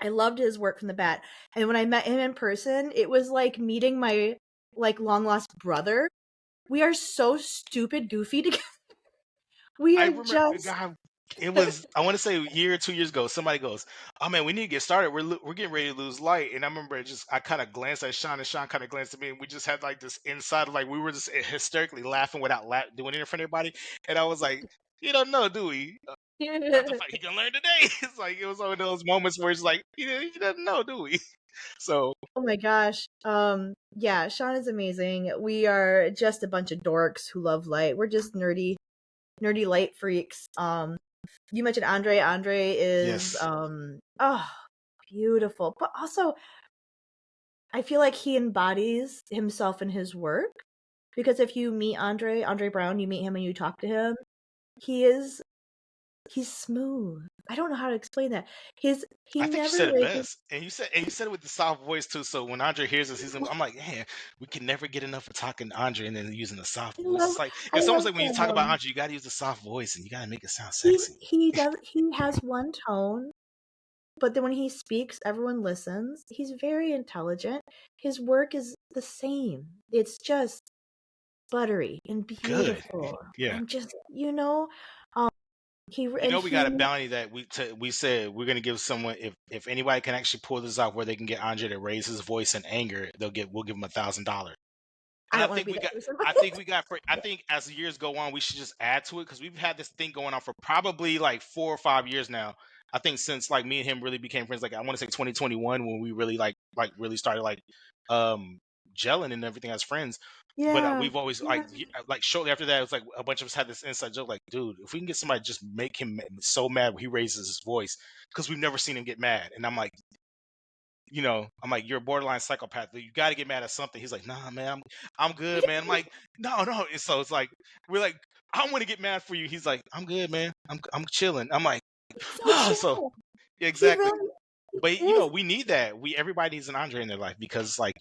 I loved his work from the bat. And when I met him in person, it was like meeting my like long lost brother. We are so stupid goofy together. We I are remember, just God, it was, I want to say a year or 2 years ago. Somebody goes, "Oh man, we need to get started. We're getting ready to lose light." And I remember I kind of glanced at Sean, and Sean kind of glanced at me, and we just had like this inside, like we were just hysterically laughing without doing it in front of everybody. And I was like, "You don't know, do we? Not the fight he gonna learn today." It's like it was one of those moments where it's like, he doesn't know, do we? So Oh my gosh. Yeah, Sean is amazing. We are just a bunch of dorks who love light. We're just nerdy light freaks. You mentioned Andre. Andre is yes, oh, beautiful. But also I feel like he embodies himself in his work because if you meet Andre Brown, you meet him and you talk to him, he is he's smooth. I don't know how to explain that. He I think you never said it raises. best, and you said it with the soft voice too. So when Andre hears us, I'm like, man, we can never get enough of talking to Andre and then using the soft voice. I It's almost love like when you talk about him. Andre, you got to use the soft voice and you got to make it sound He sexy. he has one tone, but then when he speaks, everyone listens. He's very intelligent. His work is the same. It's just buttery and Good, beautiful yeah. and just um We got a he bounty that we said we're gonna give someone, if anybody can actually pull this off where they can get Andre to raise his voice in anger, we'll give him $1,000. I And don't want to be that person. I think as the years go on, we should just add to it because we've had this thing going on for probably like 4 or 5 years now. I think since like me and him really became friends, like I want to say 2021 when we really like really started like um gelling and everything as friends. But Yeah, we've always yeah. like shortly after that, it was like a bunch of us had this inside joke, like, dude, if we can get somebody to just make him so mad when he raises his voice, because we've never seen him get mad. And I'm like, you're a borderline psychopath. You got to get mad at something. He's like, nah, man, I'm good, man. I'm like, no, no. And so it's like, we're like, I want to get mad for you. He's like, I'm good, man. I'm chilling. I'm like, He's so oh, so chill. yeah, He exactly. really But is. we need that. Everybody needs an Andre in their life because like,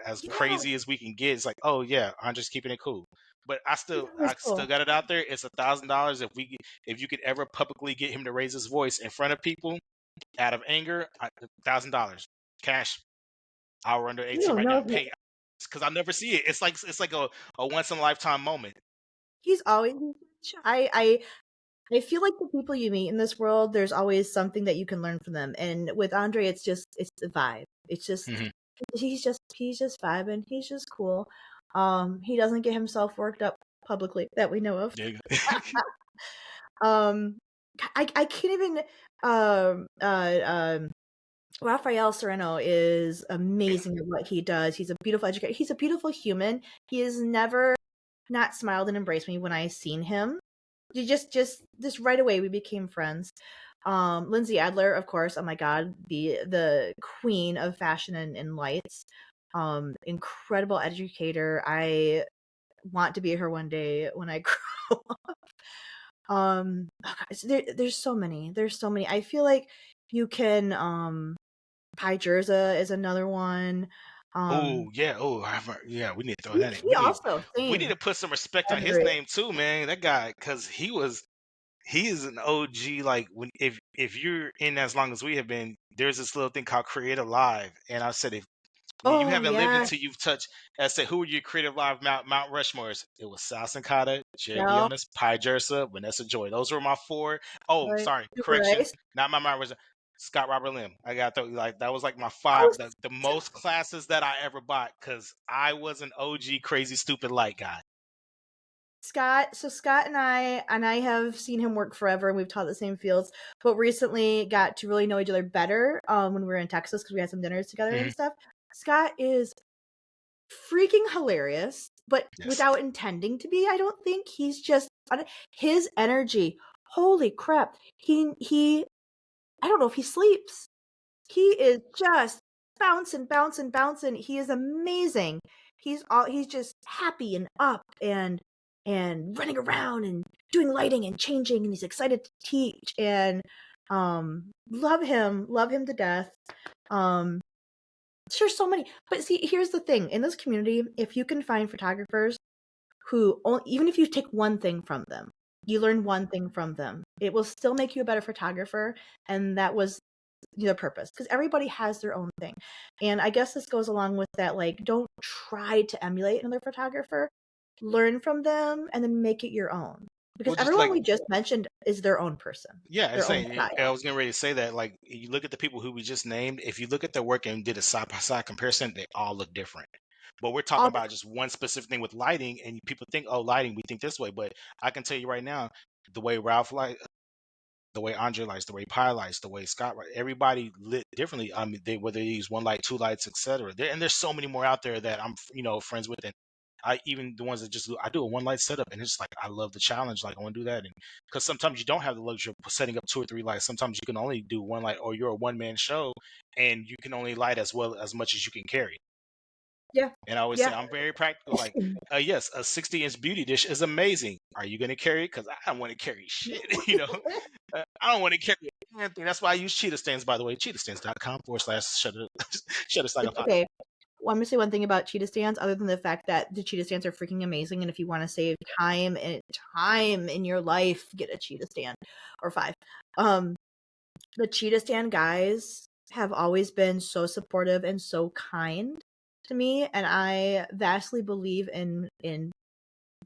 as Yeah, crazy as we can get, it's like, oh yeah, Andre's keeping it cool. But he's I cool. still got it out there. It's $1,000 if you could ever publicly get him to raise his voice in front of people out of anger. $1,000 cash. I'll run to You ATM don't right now know. and pay because I'll never see it. It's like a once in a lifetime moment. He's always. I feel like the people you meet in this world, there's always something that you can learn from them. And with Andre, it's the vibe. It's just Hmm. he's just vibing. He's just cool. He doesn't get himself worked up publicly that we know of. There you Um, I can't even. Rafael Sereno is amazing at what he does. He's a beautiful educator. He's a beautiful human. He has never not smiled and embraced me when I seen him. You just right away we became friends. Lindsay Adler, of course. Oh my God, the queen of fashion and lights. Incredible educator. I want to be her one day when I grow up. Oh God, there's so many. There's so many. I feel like you can Pi Jerza is another one. Oh Um, yeah, yeah. We need to throw he, that in. he also We need same to put some respect on his underrated. name too, man. That guy, because he is an OG. Like when if if you're in as long as we have been, there's this little thing called Creative Live, and I said if when you Oh haven't lived yeah. until you've touched, I said, who were your Creative Live Mount Rushmores? It was Sal Sincata, Jared Yeah. Leonis, Pi Jersa, Vanessa Joy. Those were my four. Oh, Right. sorry, Super correction, Rice. not my Mount Rushmore. Scott Robert Lim. I got like that was like my Oh, five, the most classes that I ever bought because I was an OG crazy stupid light guy. Scott. So Scott and I have seen him work forever, and we've taught the same fields. But recently got to really know each other better when we were in Texas because we had some dinners together Mhm. and stuff. Scott is freaking hilarious, but Yes. without intending to be. I don't think he's just his energy. Holy crap! He. I don't know if he sleeps. He is just bouncing, bouncing, bouncing. He is amazing. He's just happy and up and running around and doing lighting and changing, and he's excited to teach, and love him to death. Sure, so many. But see, here's the thing: in this community, if you can find photographers who even if you take one thing from them, you learn one thing from them, it will still make you a better photographer, and that was the purpose, because everybody has their own thing. And I guess this goes along with that, like, don't try to emulate another photographer, learn from them and then make it your own, because Well, just everyone like we just mentioned is their own person, yeah, I their own saying I style. was getting ready to say that. Like you look at the people who we just named. If you look at their work and did a side by side comparison, they all look different. But we're talking All about different. just one specific thing with lighting, and people think, oh, lighting, we think this way. But I can tell you right now, the way Ralph light, the way Andre lights, the way Pi lights, the way Scott lights, everybody lit differently. I mean, whether they use one light, two lights, etc. And there's so many more out there that I'm friends with, and I even the ones that just I do a one light setup, and it's like I love the challenge. Like I want to do that, and because sometimes you don't have the luxury of setting up two or three lights. Sometimes you can only do one light, or you're a one man show, and you can only light as much as you can carry. Yeah. And I always say Yeah. I'm very practical. Like, yes, a 60-inch beauty dish is amazing. Are you going to carry it? Because I don't want to carry shit. I don't want to carry anything. That's why I use cheetah stands. By the way, cheetahstands.com/shutter Shutter Saga Podcast. Okay. Well, I'm gonna say one thing about cheetah stands, other than the fact that the cheetah stands are freaking amazing, and if you want to save time in your life, get a cheetah stand or 5. The cheetah stand guys have always been so supportive and so kind to me, and I vastly believe in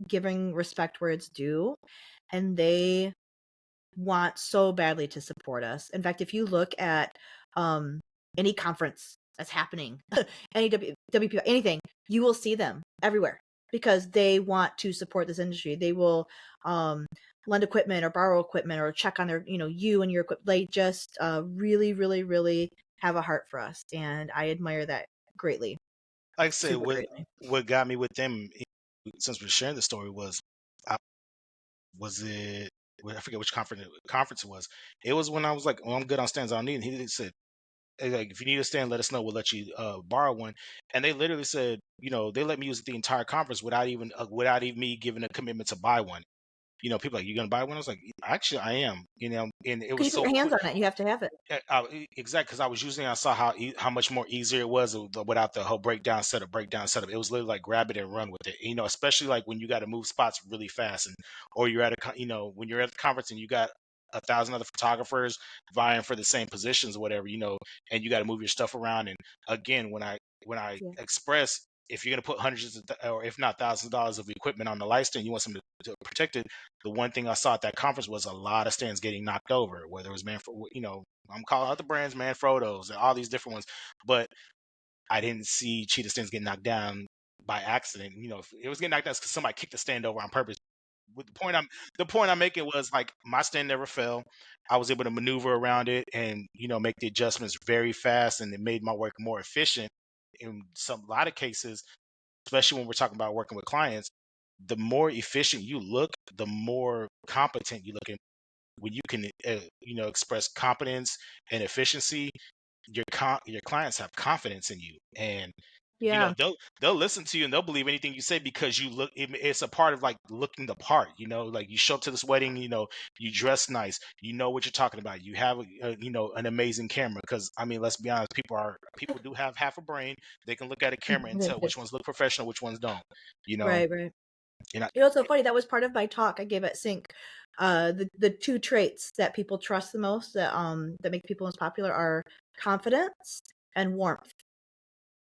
giving respect where it's due, and they want so badly to support us. In fact, if you look at any conference that's happening, any WP, anything, you will see them everywhere because they want to support this industry. They will lend equipment or borrow equipment or check on their, you and your equipment. They just really, really, really have a heart for us, and I admire that greatly. Like I said, Super greatly. what got me with them, since we're sharing the story, was was it? I forget which conference it was. It was when I was like, "Oh, I'm good on stands. I don't need." And he said, like, if you need a stand, let us know. We'll let you borrow one. And they literally said, they let me use it the entire conference without even me giving a commitment to buy one. People like, you gonna buy one? I was like, actually, I am. And it Because was you put so your hands quick. on it, you have to have it. Exactly, because I was using it, I saw how much more easier it was without the whole breakdown setup. It was literally like grab it and run with it. Especially like when you got to move spots really fast, and or you're at when you're at the conference and you got 1,000 other photographers vying for the same positions or whatever, and you got to move your stuff around. And again, when I Yeah. express, if you're gonna put hundreds or if not thousands of dollars of equipment on the light stand, you want something to protect it. The one thing I saw at that conference was a lot of stands getting knocked over, whether it was I'm calling out the brands, Manfrotto's and all these different ones, but I didn't see cheetah stands get knocked down by accident. If it was getting knocked down because somebody kicked the stand over on purpose. The point I'm making was like my stand never fell. I was able to maneuver around it and make the adjustments very fast, and it made my work more efficient. In a lot of cases, especially when we're talking about working with clients, the more efficient you look, the more competent you look. And when you can, express competence and efficiency, your clients have confidence in you, and Yeah. they'll listen to you and they'll believe anything you say because you look. It's a part of like looking the part. Like you show up to this wedding, you dress nice, you know what you're talking about. You have an amazing camera, because I mean, let's be honest, people do have half a brain. They can look at a camera and They tell do. which ones look professional, which ones don't. Right. You know, it's so funny. That was part of my talk I gave at Sync. The two traits that people trust the most, that make people most popular, are confidence and warmth.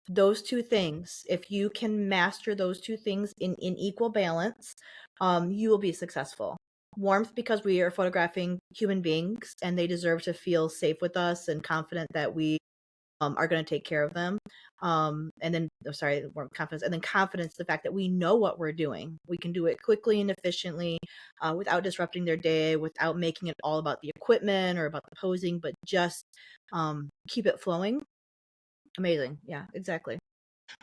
Those two things, if you can master those two things in equal balance, you will be successful. Warmth, because we are photographing human beings and they deserve to feel safe with us and confident that we are going to take care of them. And then, warmth, confidence, and then confidence, the fact that we know what we're doing. We can do it quickly and efficiently, without disrupting their day, without making it all about the equipment or about the posing, but just keep it flowing. Amazing. Yeah, exactly.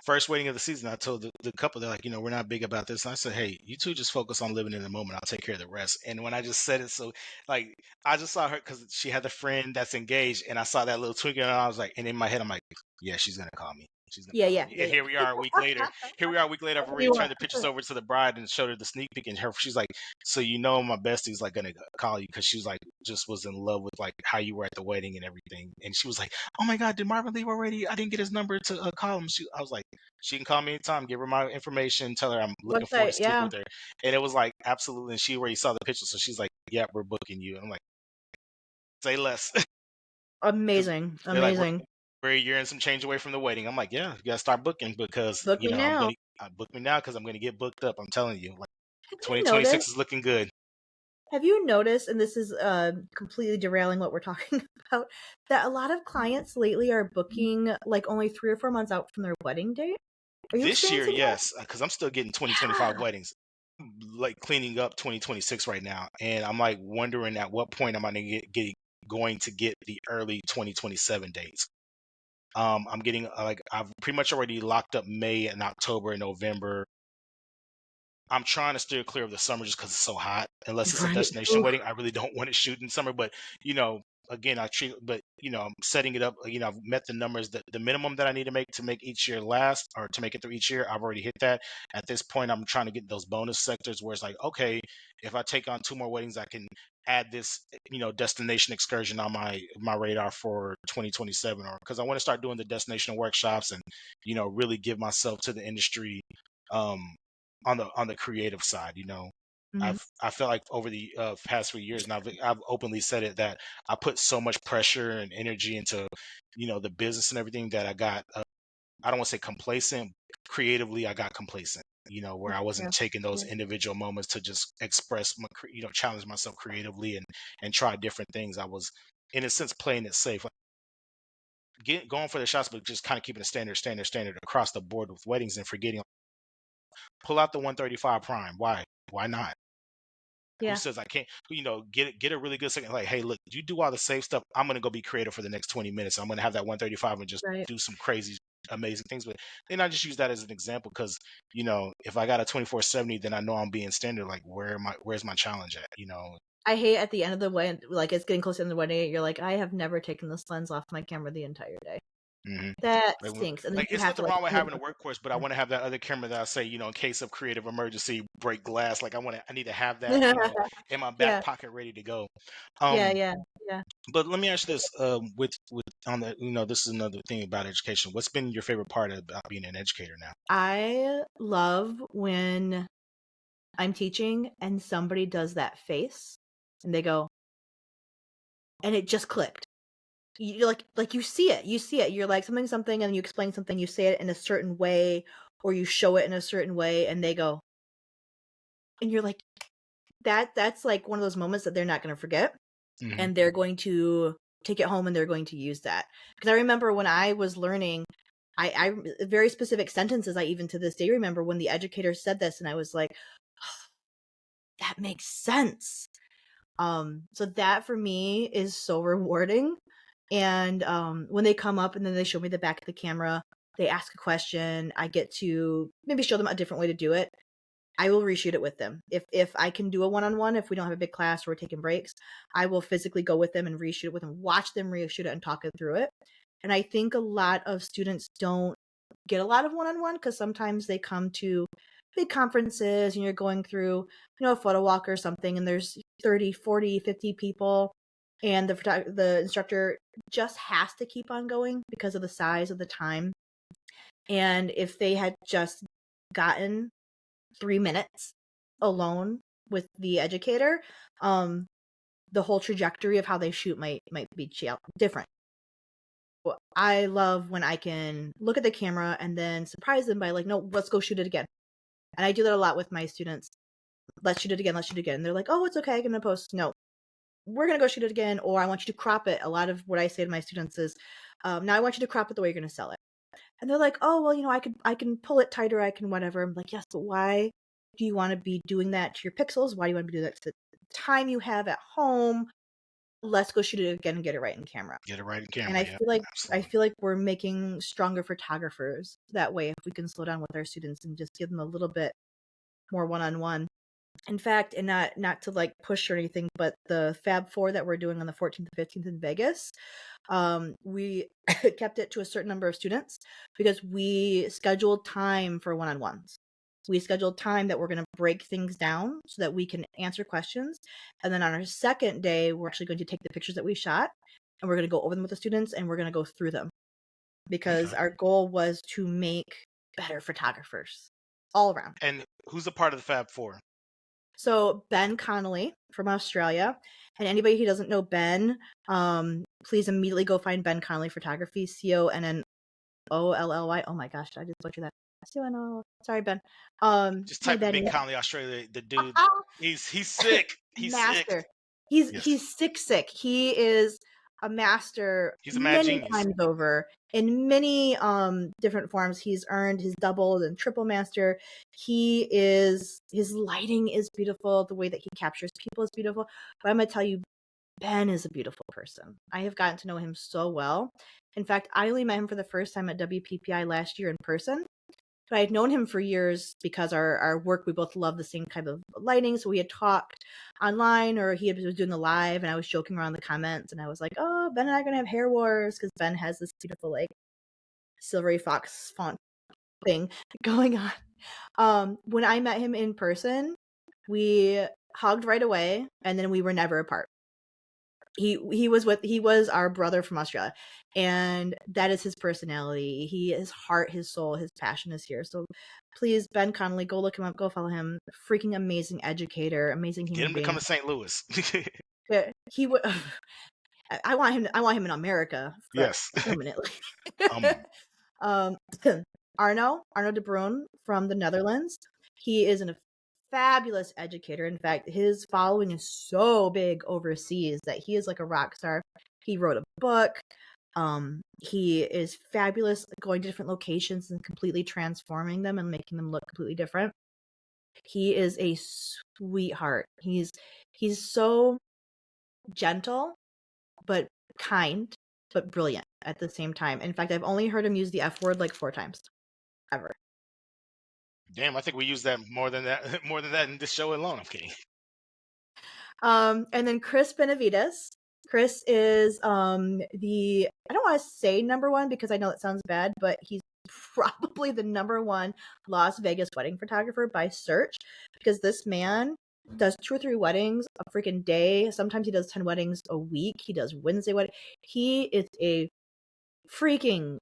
first wedding of the season, I told the couple, they're like, we're not big about this. And I said, hey, you two just focus on living in the moment. I'll take care of the rest. And when I just said it, so like, I just saw her because she had a friend that's engaged, and I saw that little twinkle, and I was like, and in my head, I'm like, yeah, she's gonna call me. She's gonna call me. And here we are a week later. I've already turned the pictures over to the bride and showed her the sneak peek, and she's like, so my bestie's like gonna call you, because she was like, just was in love with like how you were at the wedding and everything. And she was like, oh my God, did Marvin leave already? I didn't get his number to call him. I was like, she can call me anytime. Give her my information. Tell her I'm looking forward to speak with her. And it was like, absolutely. And she already saw the picture, so she's like, yeah, we're booking you. And I'm like, say less. Amazing. They're like, Amazing. we're a year and some change away from the wedding. I'm like, yeah, you gotta start booking, because Book me now. book me now, because I'm gonna get booked up. I'm telling you, like, Have you 2026 noticed? is looking good. Have you noticed, and this is completely derailing what we're talking about, that a lot of clients lately are booking like only 3 or 4 months out from their wedding date? Are you This year, experiencing that? yes, because I'm still getting 2025 weddings. Like cleaning up 2026 right now, and I'm like wondering at what point am I going to get the early 2027 dates. I'm getting like, I've pretty much already locked up May and October and November. I'm trying to steer clear of the summer just because it's so hot. Unless it's a Right. destination Oof. wedding, I really don't want to shoot in summer. But again, I'm setting it up. I've met the numbers, that the minimum that I need to make each year last, or to make it through each year. I've already hit that. At this point, I'm trying to get those bonus sectors where it's like, okay, if I take on 2 more weddings, I can add this, destination excursion on my radar for 2027, or because I want to start doing the destination workshops and, really give myself to the industry. Um, on the creative side. Mhm. I feel like over the past 3 years, and I've openly said it, that I put so much pressure and energy into the business and everything, that I got I don't want to say complacent. Creatively, I got complacent. Where I wasn't Yeah. taking those individual moments to just express my challenge myself creatively and try different things. I was, in a sense, playing it safe, like, going for the shots, but just kind of keeping a standard across the board with weddings, and forgetting, pull out the 135 prime. Why not? Who Yeah. says I can't? Get a really good second. Like, hey, look, you do all the safe stuff. I'm gonna go be creative for the next 20 minutes. I'm gonna have that 135 and just Right. do some crazy, amazing things. But then I just use that as an example, because if I got a 24/70, then I know I'm being standard. Like, where's my challenge at? I hate at the end of the wedding, like it's getting close to the end of the wedding, you're like, I have never taken this lens off my camera the entire day. Mm-hmm. That stinks. And then Like, you it's have to nothing like wrong with having a workhorse, but I want to have that other camera that I say, in case of creative emergency, break glass. Like, I need to have that, in my back Yeah. pocket, ready to go. Yeah. Um, Yeah. Yeah. But let me ask you this: with on the, this is another thing about education. What's been your favorite part about being an educator now? I love when I'm teaching and somebody does that face and they go, and it just clicked. You like you see it. You're like something, and you explain something, you say it in a certain way, or you show it in a certain way, and they go, and you're like, that's like one of those moments that they're not going to forget, Mm-hmm. and they're going to take it home and they're going to use that. Because I remember when I was learning, I very specific sentences, I even to this day remember when the educator said this, and I was like, oh, that makes sense. So that for me is so rewarding. And when they come up and then they show me the back of the camera, they ask a question, I get to maybe show them a different way to do it. I will reshoot it with them. If I can do a one-on-one, if we don't have a big class or we're taking breaks, I will physically go with them and reshoot it with them, watch them reshoot it and talk it through it. And I think a lot of students don't get a lot of one-on-one because sometimes they come to big conferences and you're going through, a photo walk or something, and there's 30, 40, 50 people, and the instructor just has to keep on going because of the size of the time. And if they had just gotten 3 minutes alone with the educator, the whole trajectory of how they shoot might be different. I love when I can look at the camera and then surprise them by like, no, let's go shoot it again. And I do that a lot with my students. Let's shoot it again. Let's shoot it again. And they're like, oh, it's okay. I'm going to post. No, we're going to go shoot it again. Or I want you to crop it. A lot of what I say to my students is, now I want you to crop it the way you're going to sell it. And they're like, oh, well, I can pull it tighter. I can whatever. I'm like, yes, but why do you want to be doing that to your pixels? Why do you want to be doing that to the time you have at home? Let's go shoot it again and get it right in camera. Get it right in camera. And I feel like we're making stronger photographers that way if we can slow down with our students and just give them a little bit more one-on-one. In fact, and not to like push or anything, but the Fab 4 that we're doing on the 14th and 15th in Vegas, we kept it to a certain number of students because we scheduled time for one-on-ones. We scheduled time that we're going to break things down so that we can answer questions. And then on our second day, we're actually going to take the pictures that we shot and we're going to go over them with the students and we're going to go through them because our goal was to make better photographers all around. And who's a part of the Fab 4? So Ben Connolly from Australia. And anybody who doesn't know Ben, please immediately go find Ben Connolly Photography, CONNOLLY. Oh my gosh, did I just butcher that? Sorry, Ben. Just type in Ben Connolly Australia. The dude, he's sick. He's master. Sick. He's sick. He is a master. He's a mad genius. Times over in many different forms. He's earned his double and triple master. His lighting is beautiful. The way that he captures people is beautiful. But I'm gonna tell you, Ben is a beautiful person. I have gotten to know him so well. In fact, I only met him for the first time at WPPI last year in person. But I had known him for years because our work, we both love the same type of lighting. So we had talked online or he was doing the live and I was joking around the comments and I was like, oh, Ben and I are going to have hair wars because Ben has this beautiful like silvery fox font thing going on. When I met him in person, we hugged right away and then we were never apart. He was our brother from Australia, and that is his personality. His heart, his soul, his passion is here. So please, Ben Connolly, go look him up, go follow him. Freaking amazing educator, amazing human being. Get him to come to St. Louis. He would. I want him in America. Yes, permanently. Arno de Bruin from the Netherlands. He is a fabulous educator. In fact, his following is so big overseas that he is like a rock star. He wrote a book. He is fabulous at going to different locations and completely transforming them and making them look completely different. He is a sweetheart. He's so gentle, but kind, but brilliant at the same time. In fact, I've only heard him use the F word like 4 times ever. Damn, I think we use that more than that in this show alone. I'm kidding. And then Chris Benavides. Chris is I don't want to say number 1 because I know it sounds bad, but he's probably the number 1 Las Vegas wedding photographer by search because this man does 2 or 3 weddings a freaking day. Sometimes he does 10 weddings a week. He does Wednesday wedding. He is a freaking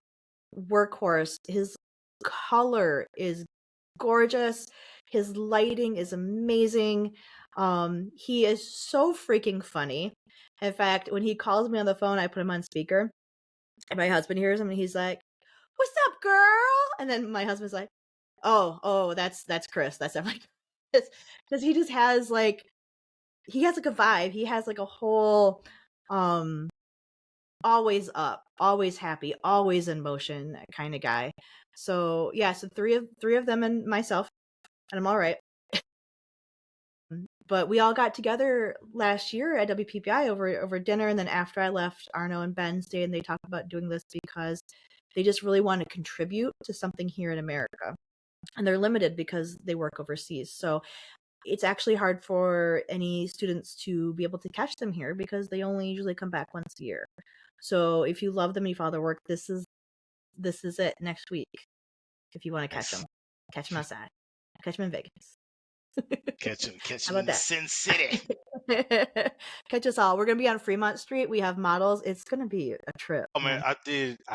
workhorse. His color is gorgeous. His lighting is amazing. He is so freaking funny. In fact, when he calls me on the phone, I put him on speaker and my husband hears him and he's like, "What's up, girl?" And then my husband's like, oh, that's Chris. That's like, because he just has like, he has like a vibe. He has like a whole, always up, always happy, always in motion kind of guy. So yeah, so three of them and myself, and I'm all right. But we all got together last year at WPPI over dinner, and then after I left, Arno and Ben stayed, and they talked about doing this because they just really want to contribute to something here in America, and they're limited because they work overseas. So it's actually hard for any students to be able to catch them here because they only usually come back once a year. So if you love them and you follow their work, this is it next week. If you want to catch them outside, catch them in Vegas. Catch them in the Sin City. Catch us all. We're gonna be on Fremont Street. We have models. It's gonna be a trip. Oh man, I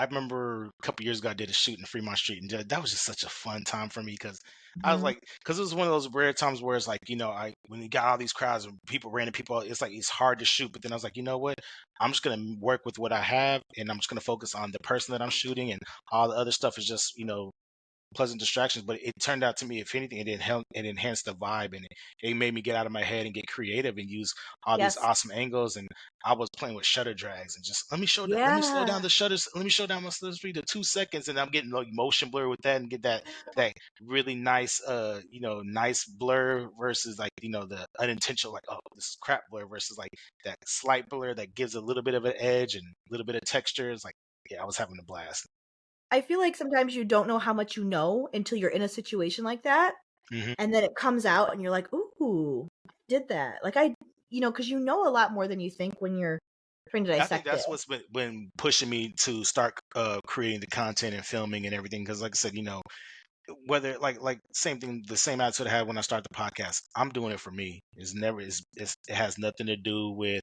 remember a couple years ago I did a shoot in Fremont Street, and that was just such a fun time for me because I was like, because it was one of those rare times where it's like, when you got all these crowds of people, random people, it's like it's hard to shoot. But then I was like, you know what? I'm just gonna work with what I have, and I'm just gonna focus on the person that I'm shooting, and all the other stuff is just pleasant distractions. But it turned out to me, if anything, it enhanced the vibe, and it made me get out of my head and get creative and use all these Yes. awesome angles. And I was playing with shutter drags and just let me slow down Yeah. the shutters, let me show down my shutter speed to 2 seconds, and I'm getting like motion blur with that and get that really nice nice blur versus like the unintentional, like, oh, this is crap blur, versus like that slight blur that gives a little bit of an edge and a little bit of texture. It's like, yeah, I was having a blast. I feel like sometimes you don't know how much you know until you're in a situation like that. Mm-hmm. And then it comes out and you're like, ooh, I did that. Like because you know a lot more than you think when you're trying to I think dissect it. that's what's been pushing me to start creating the content and filming and everything. Because, like I said, whether like same thing, the same attitude I had when I started the podcast. I'm doing it for me. It has nothing to do with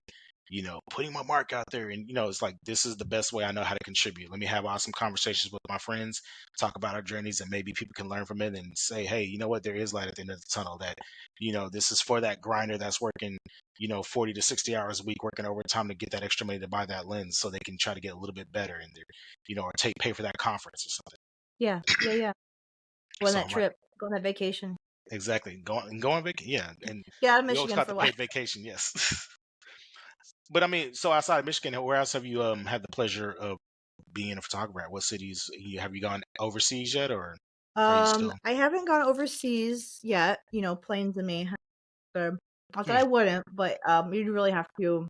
putting my mark out there. And it's like, this is the best way I know how to contribute. Let me have awesome conversations with my friends, talk about our journeys, and maybe people can learn from it and say, hey, you know what, there is light at the end of the tunnel. That this is for that grinder that's working 40 to 60 hours a week, working overtime to get that extra money to buy that lens, so they can try to get a little bit better in there, or pay for that conference or something. Yeah. Go on So that I'm like, trip. Go on that vacation. exactly, go on vacation. Yeah, and Get out of we always Michigan got for the a while. paid vacation. Yes. But I mean, so outside of Michigan, where else have you had the pleasure of being a photographer at? What cities have you gone overseas yet, or are you still? I haven't gone overseas yet. Planes and me. Not that Hmm. I wouldn't, but you'd really have to.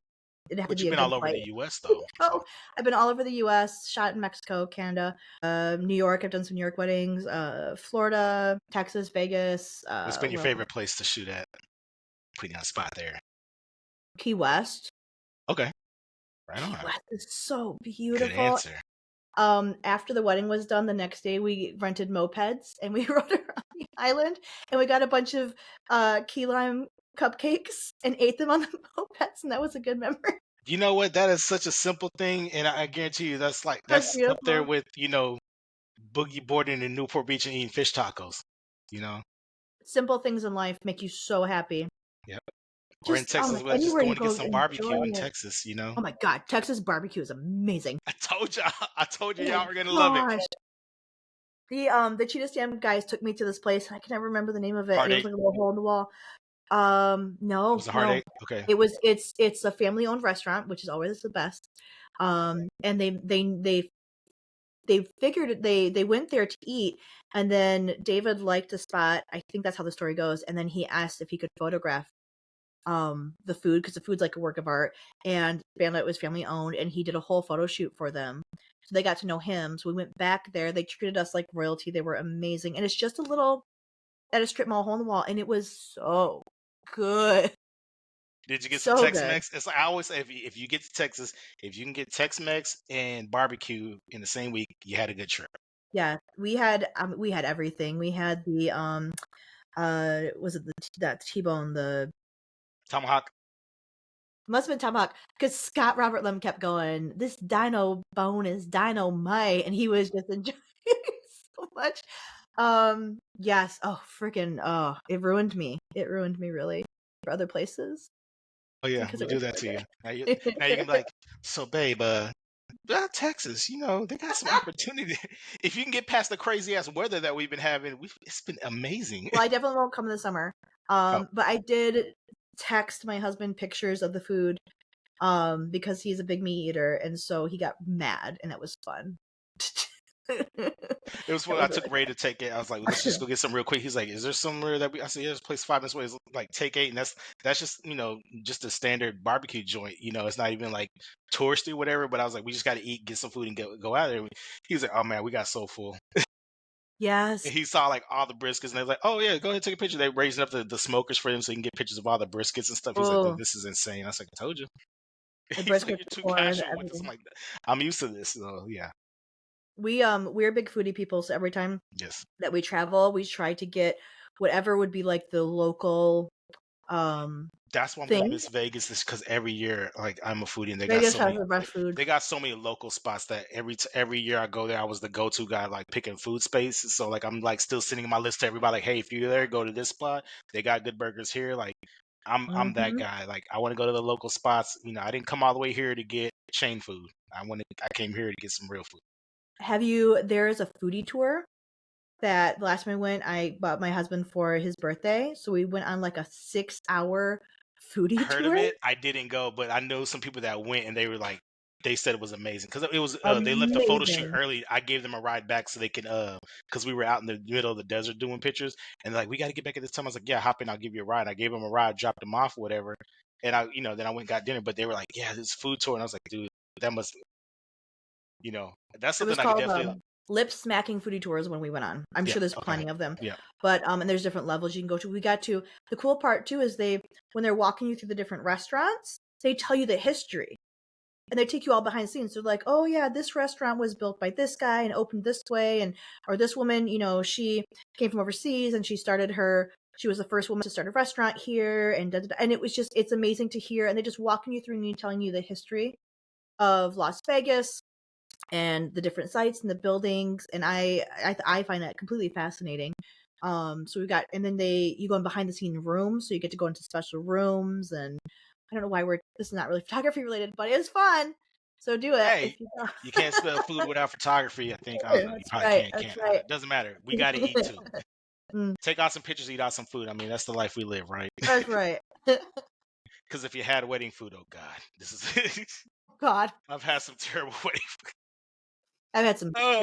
It'd have to But be you've a been good all over flight. the U.S. though. Oh, So I've been all over the U.S. Shot in Mexico, Canada, New York. I've done some New York weddings. Florida, Texas, Vegas. what's been your Where else? favorite place to shoot at? Put you on the spot there. Key West. Okay, right Key on. West is so Good beautiful. answer. After the wedding was done, the next day we rented mopeds and we rode around the island and we got a bunch of key lime cupcakes and ate them on the mopeds, and that was a good memory. You know what? That is such a simple thing, and I guarantee you, that's That's up there beautiful. with boogie boarding in Newport Beach and eating fish tacos. Simple things in life make you so happy. Yep. Or in Just Texas, well, just anywhere you going to get go, some barbecue enjoy in it. Texas. Oh my god, Texas barbecue is amazing. I told you, Oh y'all my were gonna love it. gosh. The Cheetah Stamp guys took me to this place. I can never remember the name of it. And it was Heartache. like a little hole in the wall. It was a No. heartache. Okay. It's a family owned restaurant, which is always the best. And they figured they went there to eat, and then David liked a spot. I think that's how the story goes. And then he asked if he could photograph the food, because the food's like a work of art, and it was family owned, and he did a whole photo shoot for them, so they got to know him. So we went back there. They treated us like royalty. They were amazing, and it's just a little at a strip mall, hole in the wall, and it was so good. Did you get some So good. Tex-Mex? It's like I always say, if you get to Texas, if you can get Tex-Mex and barbecue in the same week, you had a good trip. Yeah, we had everything. We had the was it that T-bone, the Tomahawk. must have been tomahawk, because Scott Robert Lim kept going, this dino bone is dynamite, and he was just enjoying it so much. Yes. Oh, freaking. Oh, it ruined me. It ruined me really for other places Oh yeah, because we it was do that so to you. good. Now you can be like, so babe, Texas, they got some opportunity. If you can get past the crazy ass weather that we've been having, it's been amazing. Well, I definitely won't come in the summer. Oh, But I did text my husband pictures of the food, because he's a big meat eater, and so he got mad, and it was fun. it was That fun. I was took really Ray to Take Eight. I was like, let's just go get some real quick. He's like, is there somewhere that I said, yeah, there's a place 5 minutes away. It's like Take Eight, and that's just just a standard barbecue joint. It's not even like touristy, whatever. But I was like, we just got to eat, get some food, and go out there. He was like, oh man, we got so full. Yes. And he saw like all the briskets, and they're like, "Oh yeah, go ahead and take a picture." They're raising up the smokers for him so he can get pictures of all the briskets and stuff. He's like, Oh, "This is insane." I was like, "I told you." the He's like, brisket, "You're the too corn, casual with this." I'm everything. like, "I'm used to this." So yeah, We're big foodie people, so every time yes, that we travel, we try to get whatever would be like the local That's why I'm gonna thing. miss Vegas, is because every year, like, I'm a foodie, and Vegas has the best food. they got so many local spots that every year I go there, I was the go-to guy, like picking food space. So like I'm like still sending my list to everybody, like, hey, if you're there, go to this spot. They got good burgers here. Like I'm that Hmm. guy. Like I want to go to the local spots. I didn't come all the way here to get chain food. I came here to get some real food. There is a foodie tour that the last time I went, I bought my husband for his birthday. So we went on like a 6-hour foodie Heard of tour. it. I didn't go, but I know some people that went, and they were like, they said it was amazing because it was. They left the photo shoot Amazing. early. I gave them a ride back so they can, because we were out in the middle of the desert doing pictures, and they're like, we got to get back at this time. I was like, yeah, hop in, I'll give you a ride. I gave them a ride, dropped them off, whatever, and then I went and got dinner. But they were like, yeah, this food tour, and I was like, dude, that must, that's It was something I could called definitely. lip smacking foodie tours when we went on. I'm Yeah. sure there's Okay. plenty of them. Yeah. But and there's different levels you can go to. The cool part too is when they're walking you through the different restaurants, they tell you the history. And they take you all behind the scenes. They're like, oh yeah, this restaurant was built by this guy and opened this way, or this woman, she came from overseas and she was the first woman to start a restaurant here, and and it's amazing to hear. And they're just walking you through and telling you the history of Las Vegas and the different sites and the buildings, and I find that completely fascinating. So and then you go in behind the scene rooms, so you get to go into special rooms, and I don't know why this is not really photography related, but it is fun. So do it Hey, if you go. you can't spell food without photography. I think, I don't know. You That's probably right. can't. That's right. It doesn't matter. We got to eat too. Mm, Take out some pictures, eat out some food. I mean, that's the life we live, right? that's right. Because if you had wedding food, oh God, this is. God, I've had some terrible wedding food. I've had some Oh,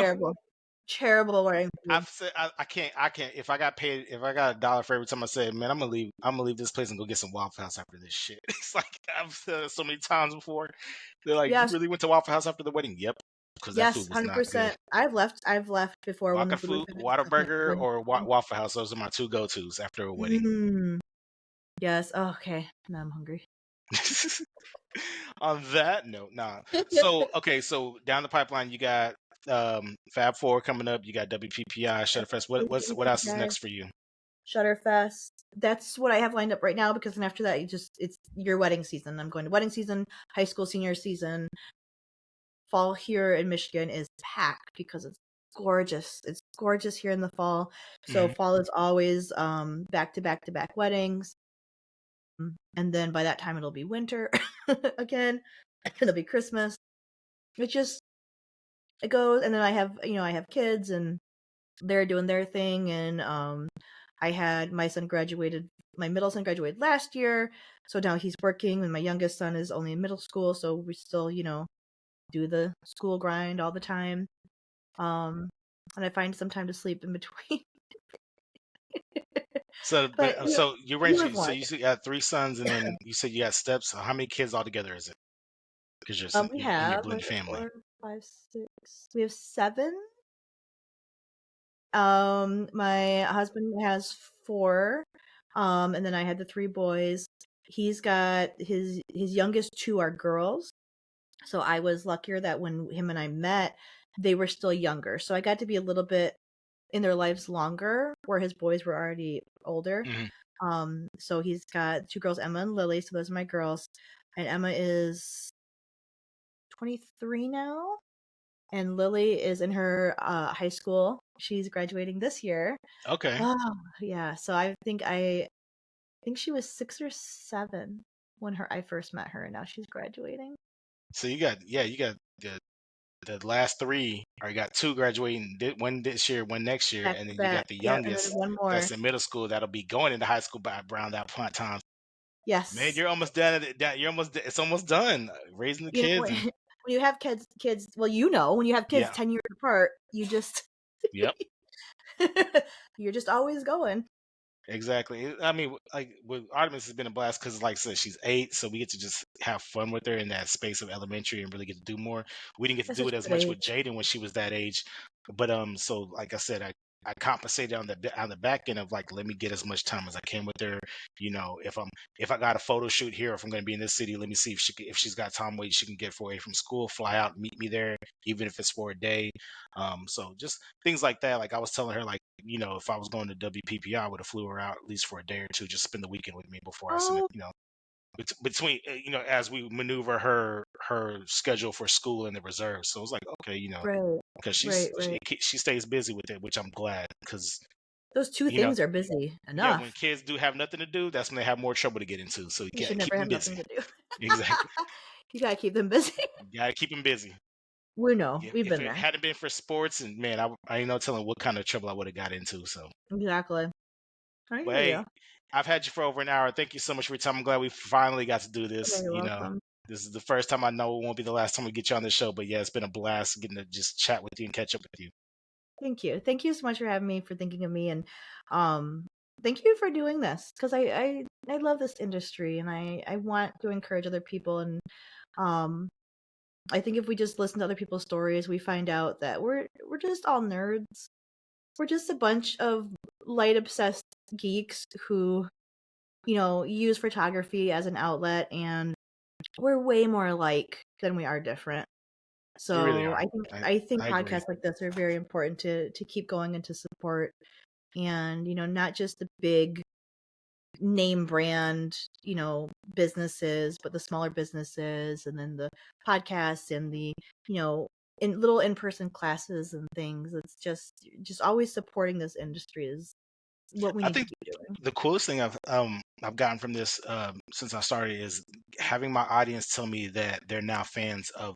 terrible wedding food. I've said I can't. If I got $1 for every time I said, man, I'm gonna leave this place and go get some Waffle House after this shit. It's like I've said it so many times before. They're like, you Yes, really went to Waffle House after the wedding? Yep, because that yes, food was not good. 100%. I've left before when the food was finished. I can't Whataburger really- or Waffle House. Those are my two go-tos after a wedding. Mm. Yes. Oh, okay. Now I'm hungry. On that note, nah. So okay, so down the pipeline you got Fab Four coming up. You got WPPI, Shutterfest. What else is next for you? Shutterfest. That's what I have lined up right now, because then after that, it's your wedding season. I'm going to wedding season, high school senior season. Fall here in Michigan is packed because it's gorgeous. It's gorgeous here in the fall. So fall is always back to back to back weddings. And then by that time it'll be winter again. It'll be Christmas. It goes, and then I have kids, and they're doing their thing, and I had my middle son graduated last year, so now he's working, and my youngest son is only in middle school, so we still, do the school grind all the time. And I find some time to sleep in between. So, But so you we range. live So one. you said you got 3 sons, and then you said you got steps. So how many kids altogether is it? Because We you're in your have blended family. 4, 5, 6. We have 7. My husband has 4. And then I had the 3 boys. He's got his youngest 2 are girls. So I was luckier that when him and I met, they were still younger. So I got to be a little bit in their lives longer, where his boys were already older. So he's got 2 girls, Emma and Lily. So those are my girls. And Emma is 23 now. And Lily is in her high school. She's graduating this year. Okay. Oh, yeah. So I think she was 6 or 7 when I first met her, and now she's graduating. So you got the last 3, or you got 2 graduating, one this year, one next year, and then you got the youngest, and then one more. that's in middle school, that'll be going into high school by around that point time. Yes. Man, you're almost done. It's almost done raising the kids. When you have kids, well, when you have kids 10 years apart, you just Yep. you're just always going. Exactly. I mean, like with Artemis has been a blast because, like I said, she's 8, so we get to just have fun with her in that space of elementary and really get to do more. We didn't get to do it as much with Jaden when she was that age, but so like I said, I compensated on the back end of like, let me get as much time as I can with her. If I got a photo shoot here, if I'm going to be in this city, let me see if she's got time wait, she can get away from school, fly out, meet me there, even if it's for a day. So just things like that. Like I was telling her, like, if I was going to WPPI, I would have flew her out at least for a day or two, just spend the weekend with me before I sent it. between as we maneuver her schedule for school and the reserves. So it's like, okay, Right. because Right. she stays busy with it, which I'm glad, because Those two things are busy yeah, when enough. kids do have nothing to do, that's when they have more trouble to get into. So you You gotta should keep never them have nothing busy. to do. Exactly. You gotta keep them busy. You gotta keep them busy. We know. Yeah, We've if been it there. hadn't been for sports, and man, I ain't no telling what kind of trouble I would have got into. So, Exactly. I but hear hey, you. I've had you for over an hour. Thank you so much for your time. I'm glad we finally got to do Okay, this. you're welcome. This is the first time. I know it won't be the last time we get you on the show, but yeah, it's been a blast getting to just chat with you and catch up with you. Thank you. Thank you so much for having me, for thinking of me, and thank you for doing this, because I love this industry, and I want to encourage other people, and I think if we just listen to other people's stories, we find out that we're just all nerds. We're just a bunch of light obsessed geeks who, use photography as an outlet, and we're way more alike than we are different. We really So are. I think I agree. podcasts like this are very important to keep going and to support, and not just the big name brand, businesses, but the smaller businesses, and then the podcasts, and the, in little in-person classes and things. It's just always supporting this industry is what we I need to think keep doing. the coolest thing I've gotten from this since I started is having my audience tell me that they're now fans of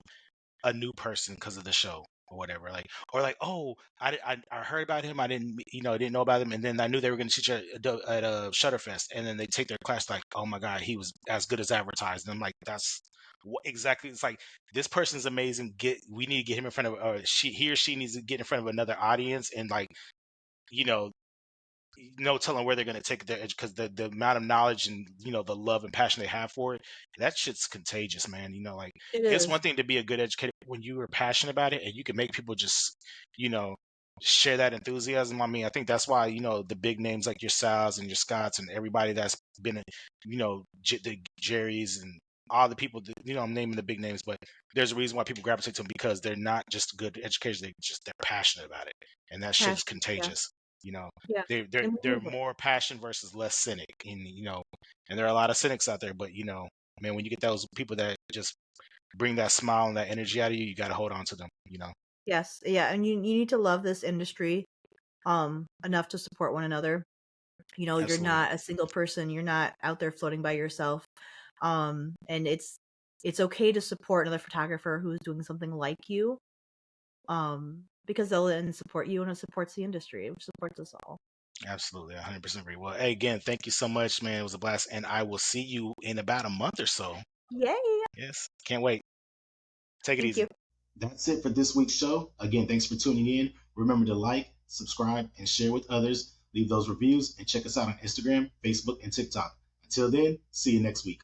a new person because of the show or whatever, like, oh, I heard about him, I didn't know about him, and then I knew they were going to teach at a Shutterfest, and then they take their class, like, oh my god, he was as good as advertised, and I'm like, that's what exactly. It's like, this person's amazing, we need to get him in front of, or he or she needs to get in front of another audience, and like, you know no telling where they're going to take their edge, because the amount of knowledge and the love and passion they have for it, that shit's contagious, man. Like, It it's is. one thing to be a good educator when you are passionate about it and you can make people just you know share that enthusiasm. I mean, I think that's why the big names like your Sal's and your Scotts and everybody that's been the Jerry's and all the people that, I'm naming the big names, but there's a reason why people gravitate to them, because they're not just good educators, they're passionate about it, and that shit is Passion. Yeah. contagious. you know Yeah. they're And we they're need it. more passion versus less cynic, and there are a lot of cynics out there, but man, when you get those people that just bring that smile and that energy out of you, you got to hold on to them. Yes. Yeah. And you need to love this industry enough to support one another. You're Absolutely. not a single person, you're not out there floating by yourself. And it's okay to support another photographer who's doing something like you, because they'll then support you, and it supports the industry, which supports us all. Absolutely, 100% agree. Well, hey, again, thank you so much, man. It was a blast, and I will see you in about a month or so. Yay. Yes, can't wait. Take it Thank easy. you. That's it for this week's show. Again, thanks for tuning in. Remember to like, subscribe, and share with others. Leave those reviews and check us out on Instagram, Facebook, and TikTok. Until then, see you next week.